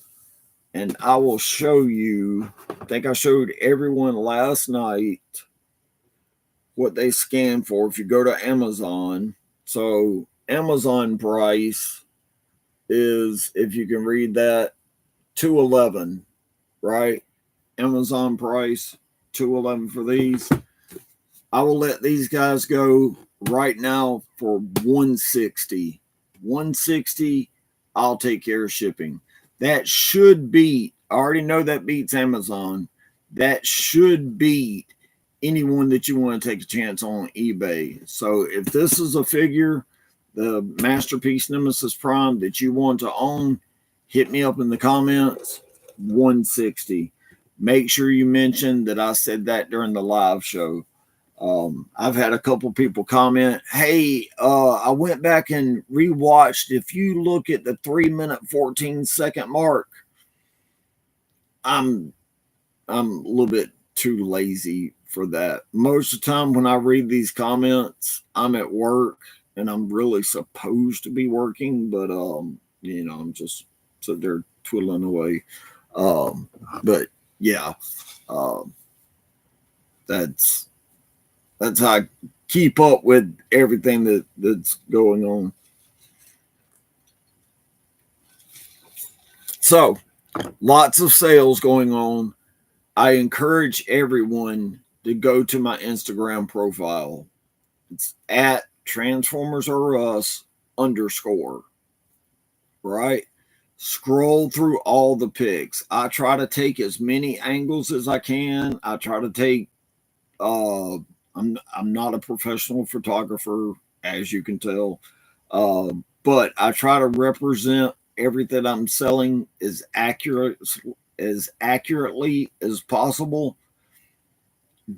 and I will show you. I think I showed everyone last night what they scan for if you go to Amazon. So Amazon price is, if you can read that, $211, right? Amazon price $211 for these. I will let these guys go right now for $160. $160. I'll take care of shipping. That should beat. I already know that beats Amazon. That should beat anyone that you want to take a chance on eBay. So if this is a figure, the Masterpiece Nemesis Prime that you want to own, hit me up in the comments. $160. Make sure you mention that I said that during the live show. I've had a couple people comment, hey, I went back and rewatched. If you look at the 3-minute 14-second mark, I'm a little bit too lazy for that. Most of the time when I read these comments, I'm at work and I'm really supposed to be working, but I'm just sitting there twiddling away. But yeah, um, that's how I keep up with everything that's going on. So lots of sales going on. I encourage everyone to go to my Instagram profile. It's at Transformers R Us underscore, right? Scroll through all the pics. I try to take as many angles as I can. I try to take I'm not a professional photographer, as you can tell. But I try to represent everything I'm selling as accurately as possible.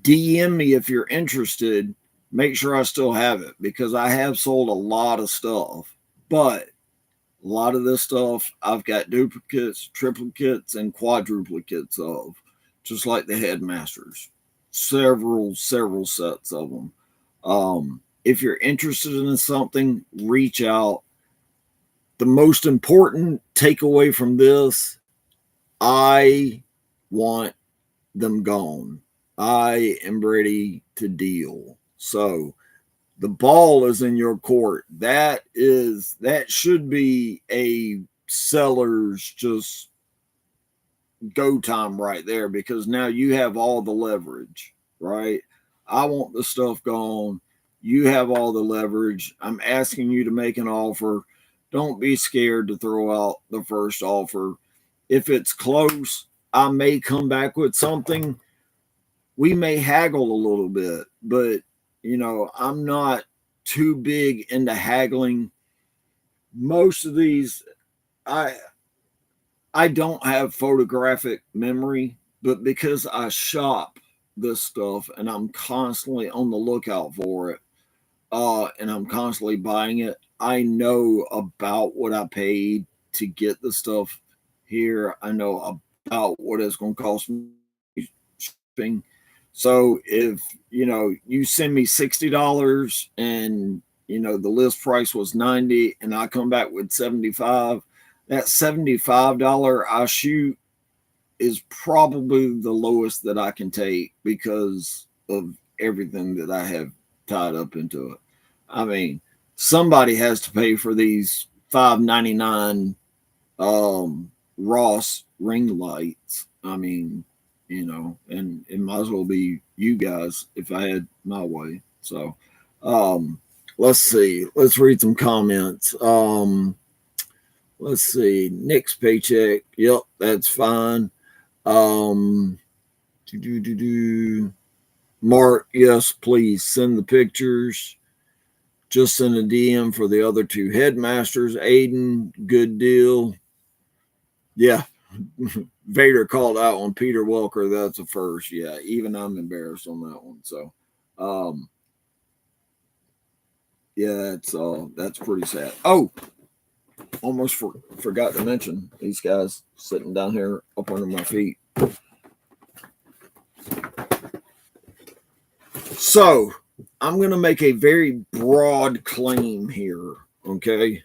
DM me if you're interested. Make sure I still have it because I have sold a lot of stuff, but a lot of this stuff I've got duplicates, triplicates, and quadruplicates of, just like the headmasters. Several sets of them. If you're interested in something, reach out. The most important takeaway from this, I want them gone. I am ready to deal. So the ball is in your court. That should be a seller's just go time right there, because now you have all the leverage, right? I want the stuff gone. You have all the leverage. I'm asking you to make an offer. Don't be scared to throw out the first offer. If it's close, I may come back with something. We may haggle a little bit, but I'm not too big into haggling. Most of these, I don't have photographic memory, but because I shop this stuff and I'm constantly on the lookout for it, and I'm constantly buying it, I know about what I paid to get the stuff here. I know about what it's going to cost me shipping. So if you send me $60 and the list price was 90 and I come back with 75, that $75 I shoot is probably the lowest that I can take because of everything that I have tied up into it. I mean, somebody has to pay for these $5.99 Ross ring lights. I mean, and it might as well be you guys if I had my way. So, let's see. Let's read some comments. Let's see. Nick's paycheck. Yep, that's fine. Um, Mark, yes, please send the pictures. Just send a DM for the other two headmasters. Aiden, good deal. Yeah, Vader called out on Peter Welker. That's a first. Yeah, even I'm embarrassed on that one. So, yeah, that's pretty sad. Oh, almost forgot to mention these guys sitting down here up under my feet. So, I'm going to make a very broad claim here. Okay.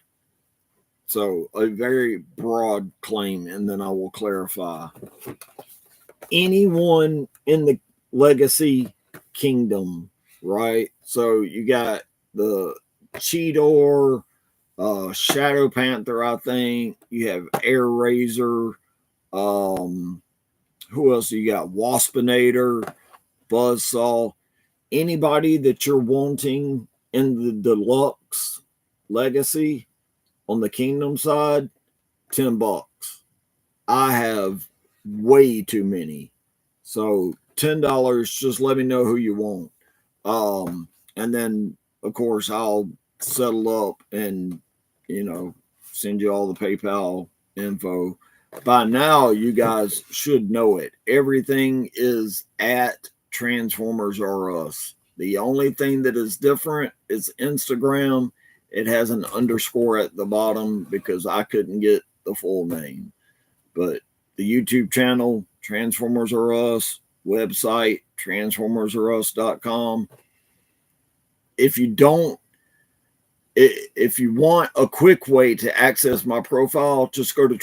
So, a very broad claim, and then I will clarify. Anyone in the Legacy Kingdom, right? So, you got the Cheetor, Shadow Panther, I think. You have Air Razor. Who else you got? Waspinator, Buzzsaw. Anybody that you're wanting in the deluxe legacy on the Kingdom side, $10. I have way too many. So $10, just let me know who you want. And then of course I'll settle up and send you all the PayPal info. By now, you guys should know it. Everything is at Transformers R Us. The only thing that is different is Instagram. It has an underscore at the bottom because I couldn't get the full name. But the YouTube channel, Transformers R Us, website, transformersrus.com. If you want a quick way to access my profile, just go to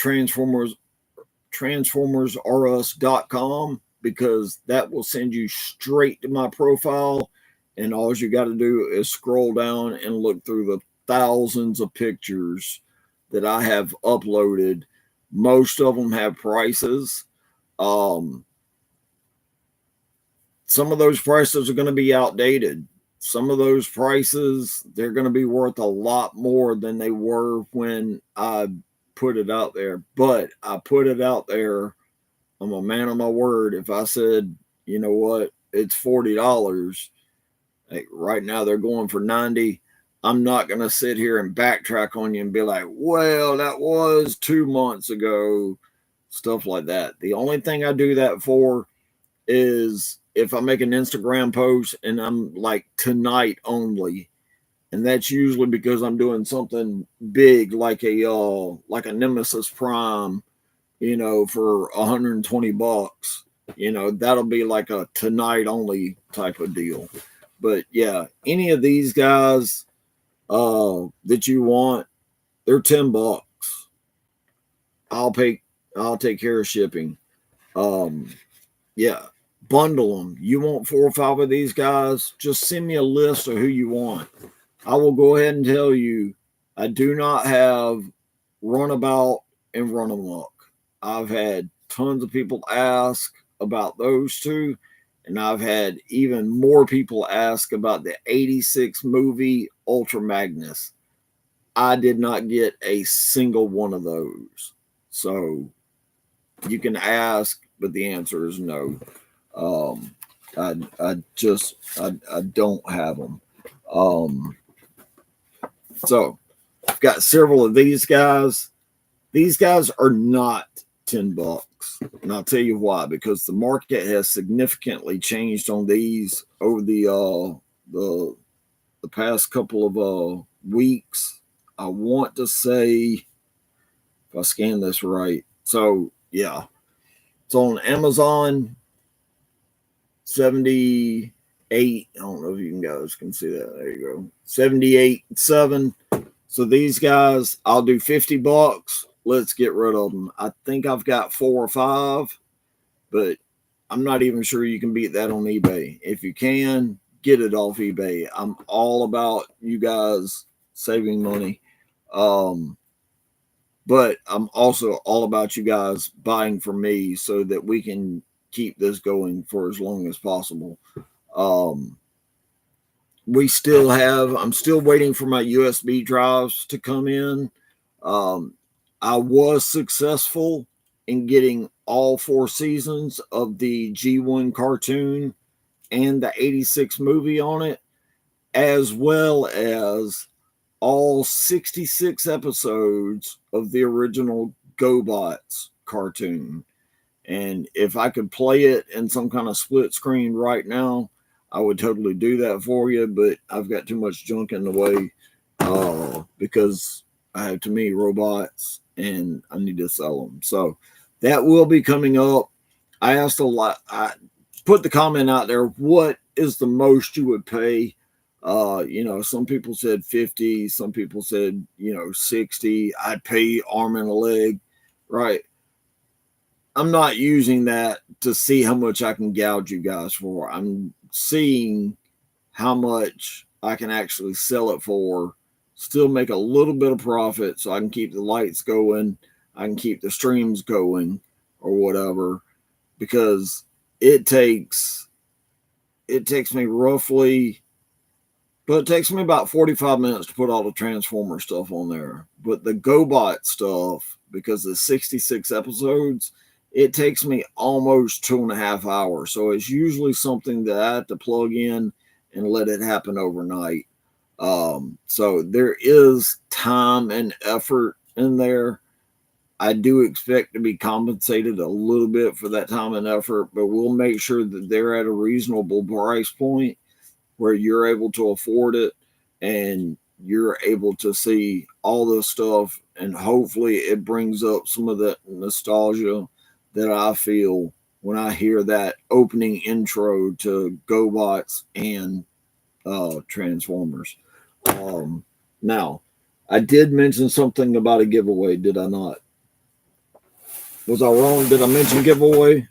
transformersrus.com, because that will send you straight to my profile. And all you got to do is scroll down and look through the thousands of pictures that I have uploaded. Most of them have prices. Some of those prices are going to be outdated. Some of those prices, they're going to be worth a lot more than they were when I put it out there. But I put it out there. I'm a man of my word. If I said, you know what, it's $40, like right now they're going for $90. I'm not going to sit here and backtrack on you and be like, well, that was 2 months ago, stuff like that. The only thing I do that for is if I make an Instagram post and I'm like tonight only, and that's usually because I'm doing something big like a Nemesis Prime, for $120. That'll be like a tonight only type of deal. But yeah, any of these guys that you want, they're $10. I'll take care of shipping. Yeah, bundle them. You want 4 or 5 of these guys? Just send me a list of who you want. I will go ahead and tell you, I do not have Runabout and Run Amok. I've had tons of people ask about those two, and I've had even more people ask about the 86 movie Ultra Magnus. I did not get a single one of those. So you can ask, but the answer is no. I don't have them. So I've got several of these guys. These guys are not $10. And I'll tell you why, because the market has significantly changed on these over the past couple of weeks. I want to say, if I scan this right. So yeah, it's on Amazon. 78. I don't know if you guys can see that. There you go. 78.7. So these guys, I'll do $50. Let's get rid of them. I think I've got 4 or 5, but I'm not even sure you can beat that on eBay. If you can, get it off eBay. I'm all about you guys saving money. But I'm also all about you guys buying from me so that we can keep this going for as long as possible. I'm still waiting for my USB drives to come in. I was successful in getting all 4 seasons of the G1 cartoon and the 86 movie on it, as well as all 66 episodes of the original GoBots cartoon. And if I could play it in some kind of split screen right now, I would totally do that for you. But I've got too much junk in the way because I have too many robots and I need to sell them. So that will be coming up. I asked a lot. I put the comment out there, what is the most you would pay? Some people said 50, some people said, 60. I'd pay arm and a leg, right? I'm not using that to see how much I can gouge you guys for. I'm seeing how much I can actually sell it for, still make a little bit of profit so I can keep the lights going, I can keep the streams going or whatever, because it takes me roughly, but it takes me about 45 minutes to put all the Transformer stuff on there. But the GoBot stuff, because of 66 episodes, it takes me almost 2.5 hours. So it's usually something that I have to plug in and let it happen overnight. So there is time and effort in there. I do expect to be compensated a little bit for that time and effort, but we'll make sure that they're at a reasonable price point where you're able to afford it and you're able to see all this stuff. And hopefully it brings up some of that nostalgia that I feel when I hear that opening intro to GoBots and Transformers. Now, I did mention something about a giveaway, did I not? Was I wrong? Did I mention giveaway?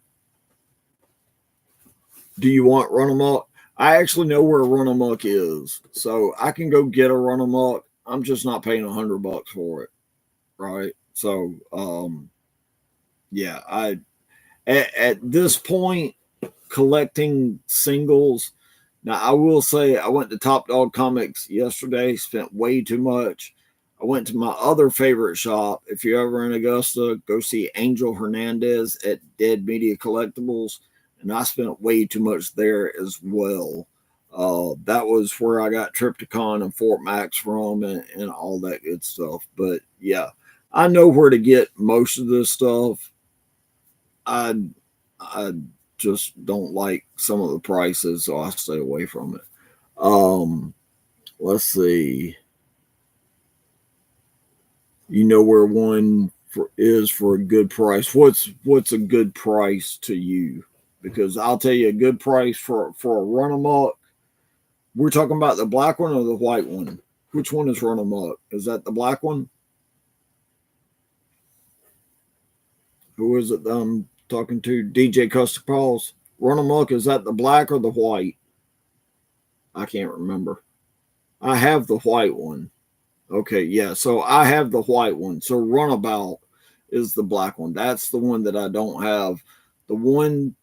Do you want Run Amok? I actually know where Run Amok is, so I can go get a Run Amok. I'm just not paying $100 for it, right? So, yeah, at this point collecting singles. Now, I will say I went to Top Dog Comics yesterday, spent way too much. I went to my other favorite shop. If you're ever in Augusta, go see Angel Hernandez at Dead Media Collectibles. And I spent way too much there as well. That was where I got Triptychon and Fort Max from and all that good stuff. But yeah, I know where to get most of this stuff. I I just don't like some of the prices, so I stay away from it. Um, let's see. You know where one is for a good price. What's a good price to you? Because I'll tell you a good price for a run amok. We're talking about the black one or the white one. Which one is run amok? Is that the black one? Who is it that I'm talking to? DJ Custer Pauls. Run amok, is that the black or the white? I can't remember. I have the white one. Okay, yeah. So I have the white one. So Runabout is the black one. That's the one that I don't have. The one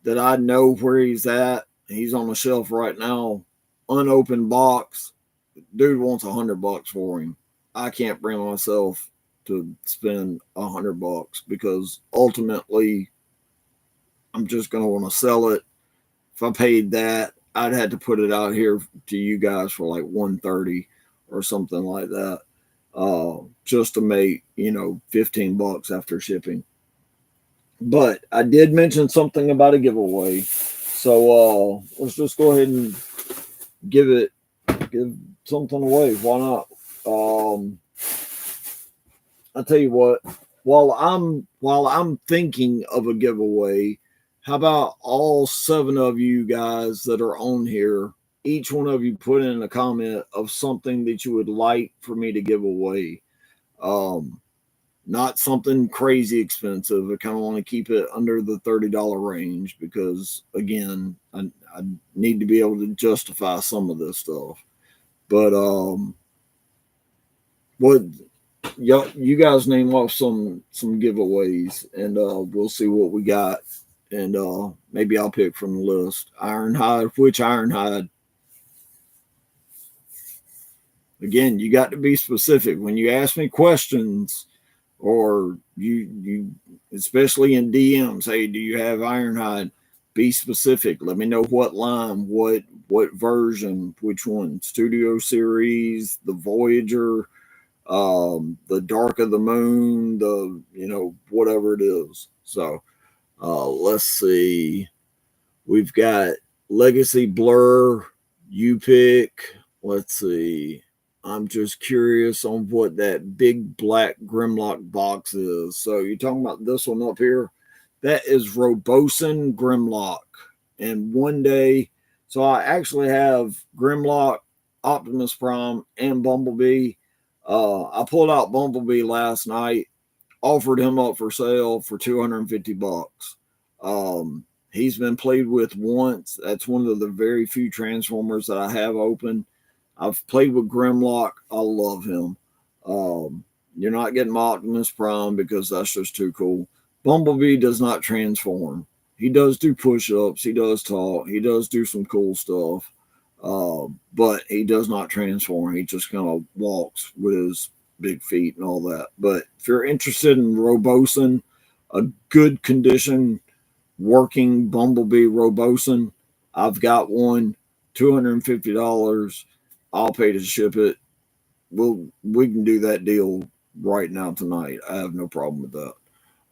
that I know where he's at, he's on the shelf right now, unopened box. Dude wants $100 for him. I can't bring myself to spend $100 because ultimately I'm just going to want to sell it. If I paid that, I'd had to put it out here to you guys for like 130 or something like that, just to make, $15 after shipping. But I did mention something about a giveaway, so let's just go ahead and give something away. Why not? I'll tell you what. While I'm thinking of a giveaway, how about all 7 of you guys that are on here? Each one of you put in a comment of something that you would like for me to give away. Um, Not something crazy expensive. I kind of want to keep it under the $30 range because, again, I need to be able to justify some of this stuff. But what you guys name off some giveaways, and we'll see what we got, and maybe I'll pick from the list. Ironhide, which Ironhide? Again, you got to be specific when you ask me questions, or you especially in DMs. Hey, do you have Ironhide? Be specific. Let me know what line, what version, which one. Studio series, the Voyager, the Dark of the Moon, the whatever it is. So let's see. We've got Legacy Blur. You pick. Let's see. I'm just curious on what that big black Grimlock box is. So you're talking about this one up here? That is Robosen Grimlock. And one day, so I actually have Grimlock, Optimus Prime, and Bumblebee. I pulled out Bumblebee last night, offered him up for sale for $250. He's been played with once. That's one of the very few Transformers that I have open. I've played with Grimlock. I love him. You're not getting my Optimus Prime because that's just too cool. Bumblebee does not transform. He does do push-ups. He does talk. He does do some cool stuff. But he does not transform. He just kind of walks with his big feet and all that. But if you're interested in Robosen, a good condition working Bumblebee Robosen, I've got one, $250. I'll pay to ship it. We can do that deal right now tonight. I have no problem with that.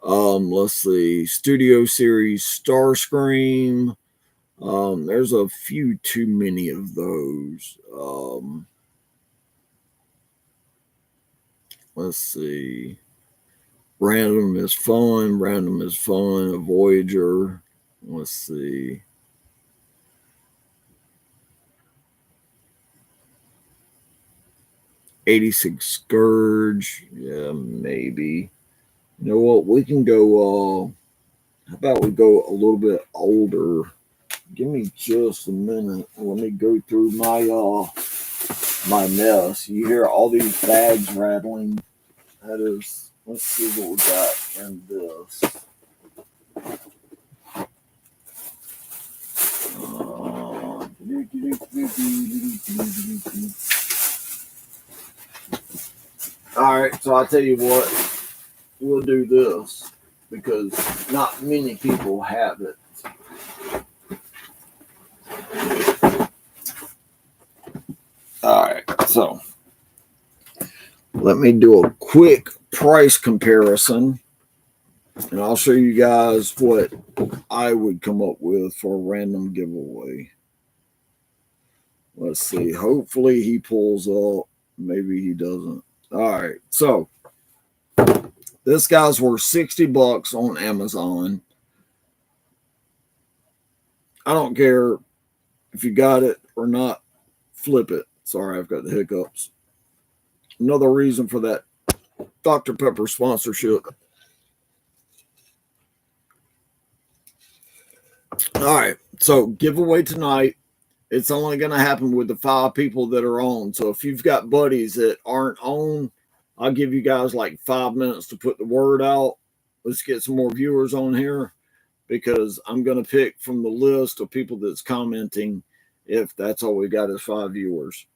Let's see. Studio Series Starscream. There's a few too many of those. Let's see. Random is fun. Random is fun. A Voyager. Let's see. '86 Scourge. Yeah, maybe. You know what? We can go. How about we go a little bit older? Give me just a minute. Let me go through my mess. You hear all these bags rattling. That is. Let's see what we got in this. All right, so I'll tell you what, we'll do this because not many people have it. All right, so let me do a quick price comparison and I'll show you guys what I would come up with for a random giveaway. Let's see. Hopefully he pulls up. Maybe he doesn't. All right, so this guy's worth $60 on Amazon. I don't care if you got it or not. Flip it. Sorry, I've got the hiccups. Another reason for that Dr. Pepper sponsorship. All right, so giveaway tonight. It's only going to happen with the 5 people that are on. So if you've got buddies that aren't on, I'll give you guys like 5 minutes to put the word out. Let's get some more viewers on here because I'm going to pick from the list of people that's commenting if that's all we got is 5 viewers.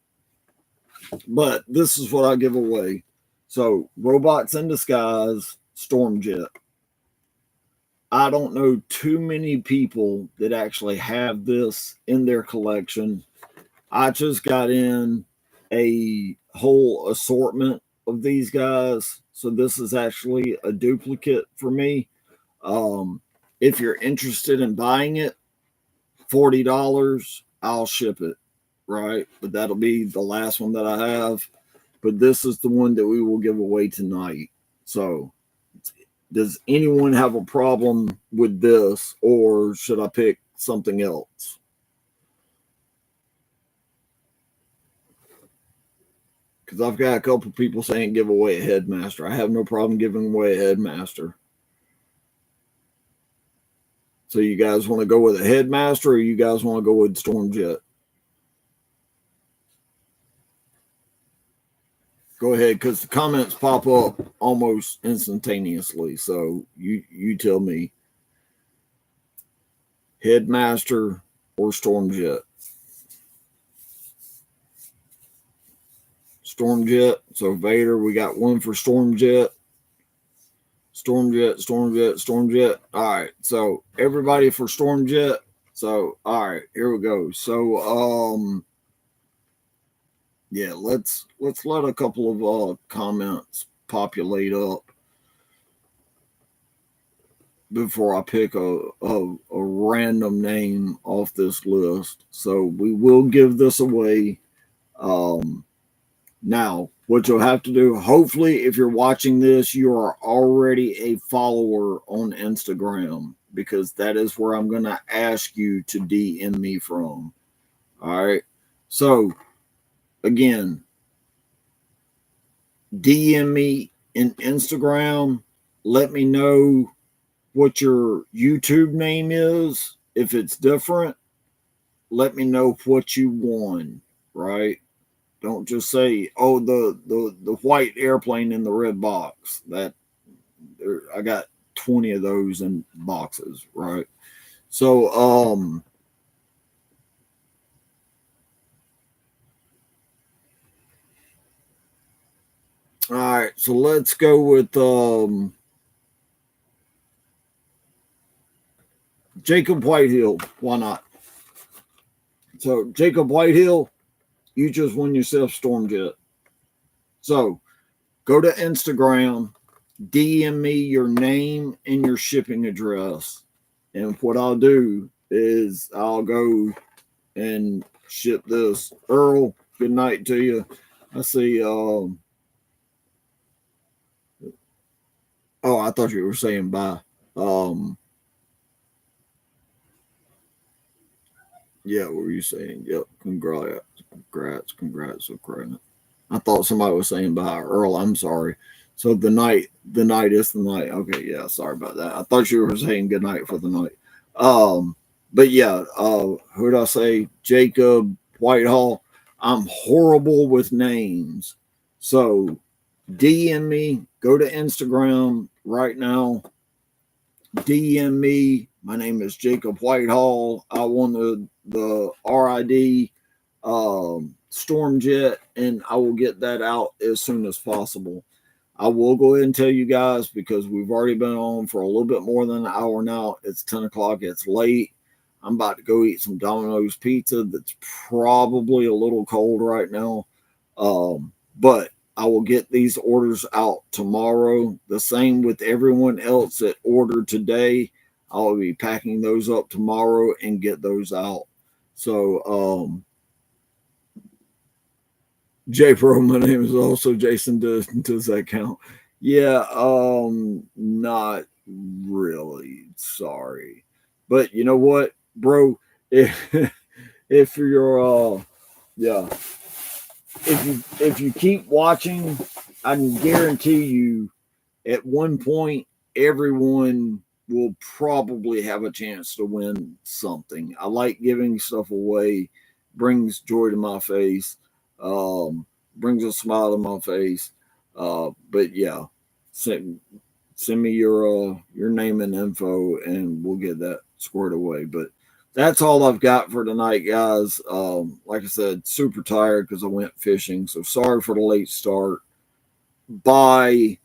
But this is what I give away. So Robots in Disguise, Stormjet. I don't know too many people that actually have this in their collection. I just got in a whole assortment of these guys. So this is actually a duplicate for me. If you're interested in buying it, $40, I'll ship it, right? But that'll be the last one that I have. But this is the one that we will give away tonight. So does anyone have a problem with this, or should I pick something else? Because I've got a couple people saying give away a Headmaster. I have no problem giving away a Headmaster. So you guys want to go with a Headmaster, or you guys want to go with Stormjet? Go ahead, because the comments pop up almost instantaneously. So you tell me. Headmaster or Stormjet? Stormjet. So Vader, we got one for Stormjet. Stormjet, Stormjet, Stormjet. All right. So everybody for Stormjet. So all right, here we go. So yeah, let's let a couple of comments populate up before I pick a random name off this list. So we will give this away. Now, what you'll have to do, hopefully, if you're watching this, you are already a follower on Instagram because that is where I'm going to ask you to DM me from. All right. So, again, DM me in Instagram. Let me know what your YouTube name is. If it's different, let me know what you won, right? Don't just say, "Oh, the white airplane in the red box." That I got 20 of those in boxes, right? So, all right. So let's go with Jacob Whitehill. Why not? So Jacob Whitehill, you just won yourself Stormjet. So go to Instagram, DM me your name and your shipping address. And what I'll do is I'll go and ship this. Earl, good night to you. I see. Oh, I thought you were saying bye. Yeah, what were you saying? Yep, congrats. So credit. I thought somebody was saying bye. Earl, I'm sorry. So the night is the night. Okay, yeah, sorry about that. I thought you were saying good night for the night. But yeah, who did I say? Jacob Whitehall. I'm horrible with names. So DM me, go to Instagram right now, DM me. My name is Jacob Whitehall. I won the RID Stormjet, and I will get that out as soon as possible. I will go ahead and tell you guys because we've already been on for a little bit more than an hour now. It's 10 o'clock. It's late. I'm about to go eat some Domino's pizza that's probably a little cold right now. But I will get these orders out tomorrow. The same with everyone else that ordered today. I will be packing those up tomorrow and get those out. So, J Pro, my name is also Jason. Does that count? Yeah, not really. Sorry. But you know what, bro? If if you're yeah, if you keep watching, I can guarantee you at one point everyone will probably have a chance to win something. I like giving stuff away, brings joy to my face, brings a smile to my face. But yeah, send me your name and info, and we'll get that squared away. But that's all I've got for tonight, guys. Like I said, super tired because I went fishing, so sorry for the late start. Buy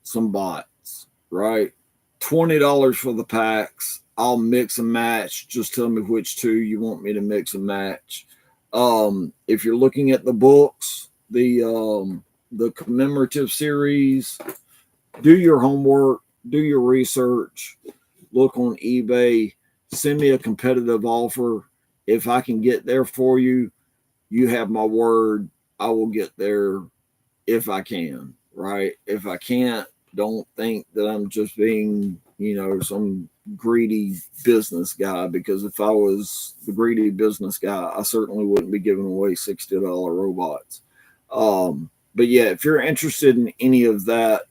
some bots, right? $20 for the packs. I'll mix and match. Just tell me which two you want me to mix and match. If you're looking at the books, the commemorative series, do your homework, do your research, look on eBay, send me a competitive offer. If I can get there for you, you have my word. I will get there if I can, right? If I can't, don't think that I'm just being, some greedy business guy, because if I was the greedy business guy, I certainly wouldn't be giving away $60 robots. But yeah, if you're interested in any of that,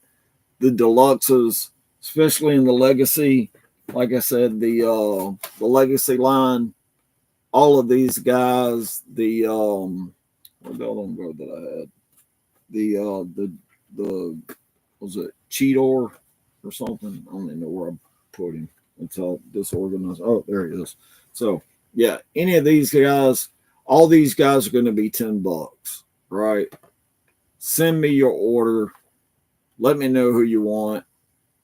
the deluxes, especially in the legacy, like I said, the legacy line, all of these guys, what the other one that I had, the was it Cheetor or something? I don't even know where I put him. It's all disorganized. Oh, there he is. So yeah, any of these guys, all these guys are going to be $10, right? Send me your order. Let me know who you want.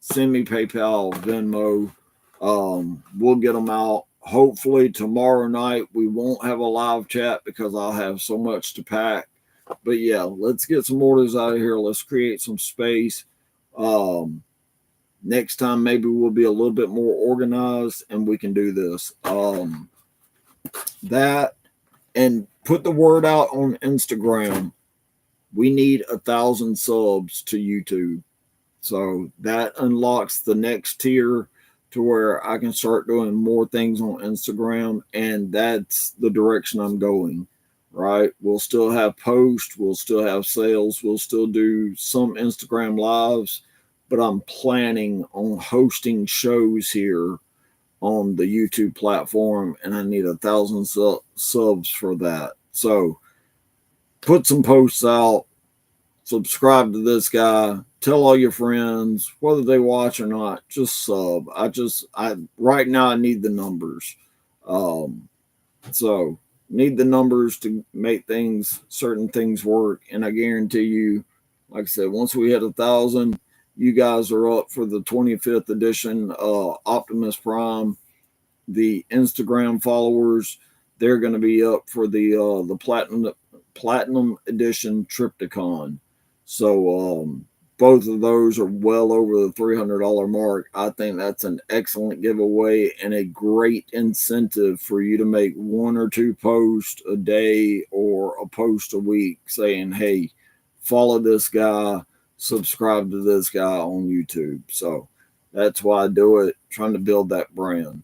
Send me PayPal, Venmo. We'll get them out. Hopefully tomorrow night we won't have a live chat because I'll have so much to pack. But yeah, let's get some orders out of here. Let's create some space. Next time maybe we'll be a little bit more organized and we can do this. That and put the word out on Instagram. We need 1,000 subs to YouTube. So that unlocks the next tier to where I can start doing more things on Instagram, and that's the direction I'm going. Right? We'll still have posts, we'll still have sales, we'll still do some Instagram lives, but I'm planning on hosting shows here on the YouTube platform, and I need 1,000 subs for that. So put some posts out, subscribe to this guy, tell all your friends, whether they watch or not, just sub. I right now I need the numbers. So need the numbers to make certain things work. And I guarantee you, like I said, once we hit 1,000, you guys are up for the 25th edition Optimus Prime. The Instagram followers, they're going to be up for the platinum edition Triptychon. So both of those are well over the $300 mark. I think that's an excellent giveaway and a great incentive for you to make one or two posts a day or a post a week saying, hey, follow this guy, subscribe to this guy on YouTube. So that's why I do it, trying to build that brand.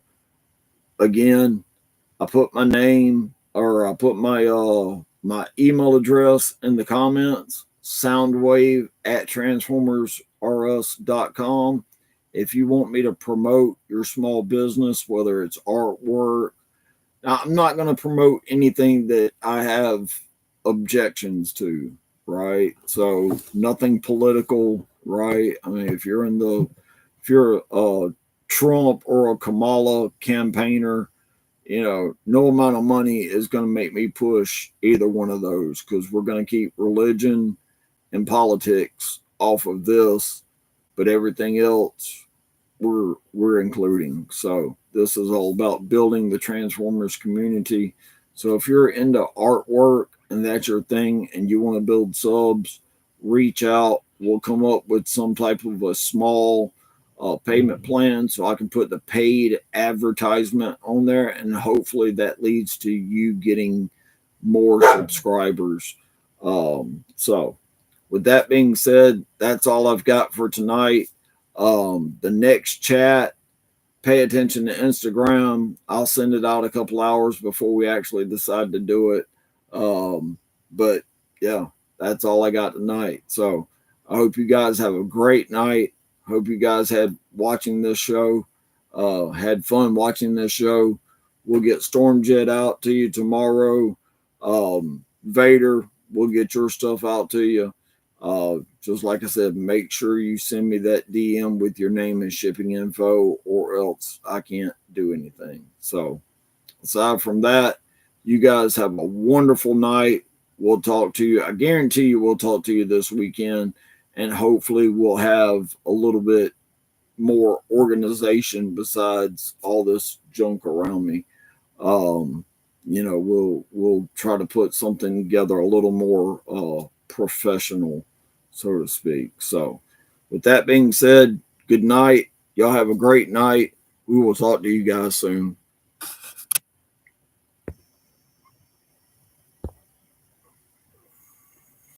Again, I put my name, or I put my email address in the comments. Soundwave at transformersrs.com. If you want me to promote your small business, whether it's artwork, now, I'm not going to promote anything that I have objections to, right? So nothing political, right? I mean, if you're a Trump or a Kamala campaigner, no amount of money is going to make me push either one of those, because we're going to keep religion and politics off of this, but everything else we're including. So this is all about building the Transformers community. So if you're into artwork and that's your thing and you want to build subs, reach out. We'll come up with some type of a small payment plan so I can put the paid advertisement on there, and hopefully that leads to you getting more subscribers. So with that being said, that's all I've got for tonight. The next chat, pay attention to Instagram. I'll send it out a couple hours before we actually decide to do it. But yeah, that's all I got tonight. So I hope you guys have a great night. Hope you guys had watching this show, had fun watching this show. We'll get Stormjet out to you tomorrow. Vader, we'll get your stuff out to you. Just like I said, make sure you send me that DM with your name and shipping info, or else I can't do anything. So aside from that, you guys have a wonderful night. We'll talk to you. I guarantee you we'll talk to you this weekend, and hopefully we'll have a little bit more organization besides all this junk around me. We'll try to put something together a little more professional, so to speak. So with that being said, good night. Y'all have a great night. We will talk to you guys soon.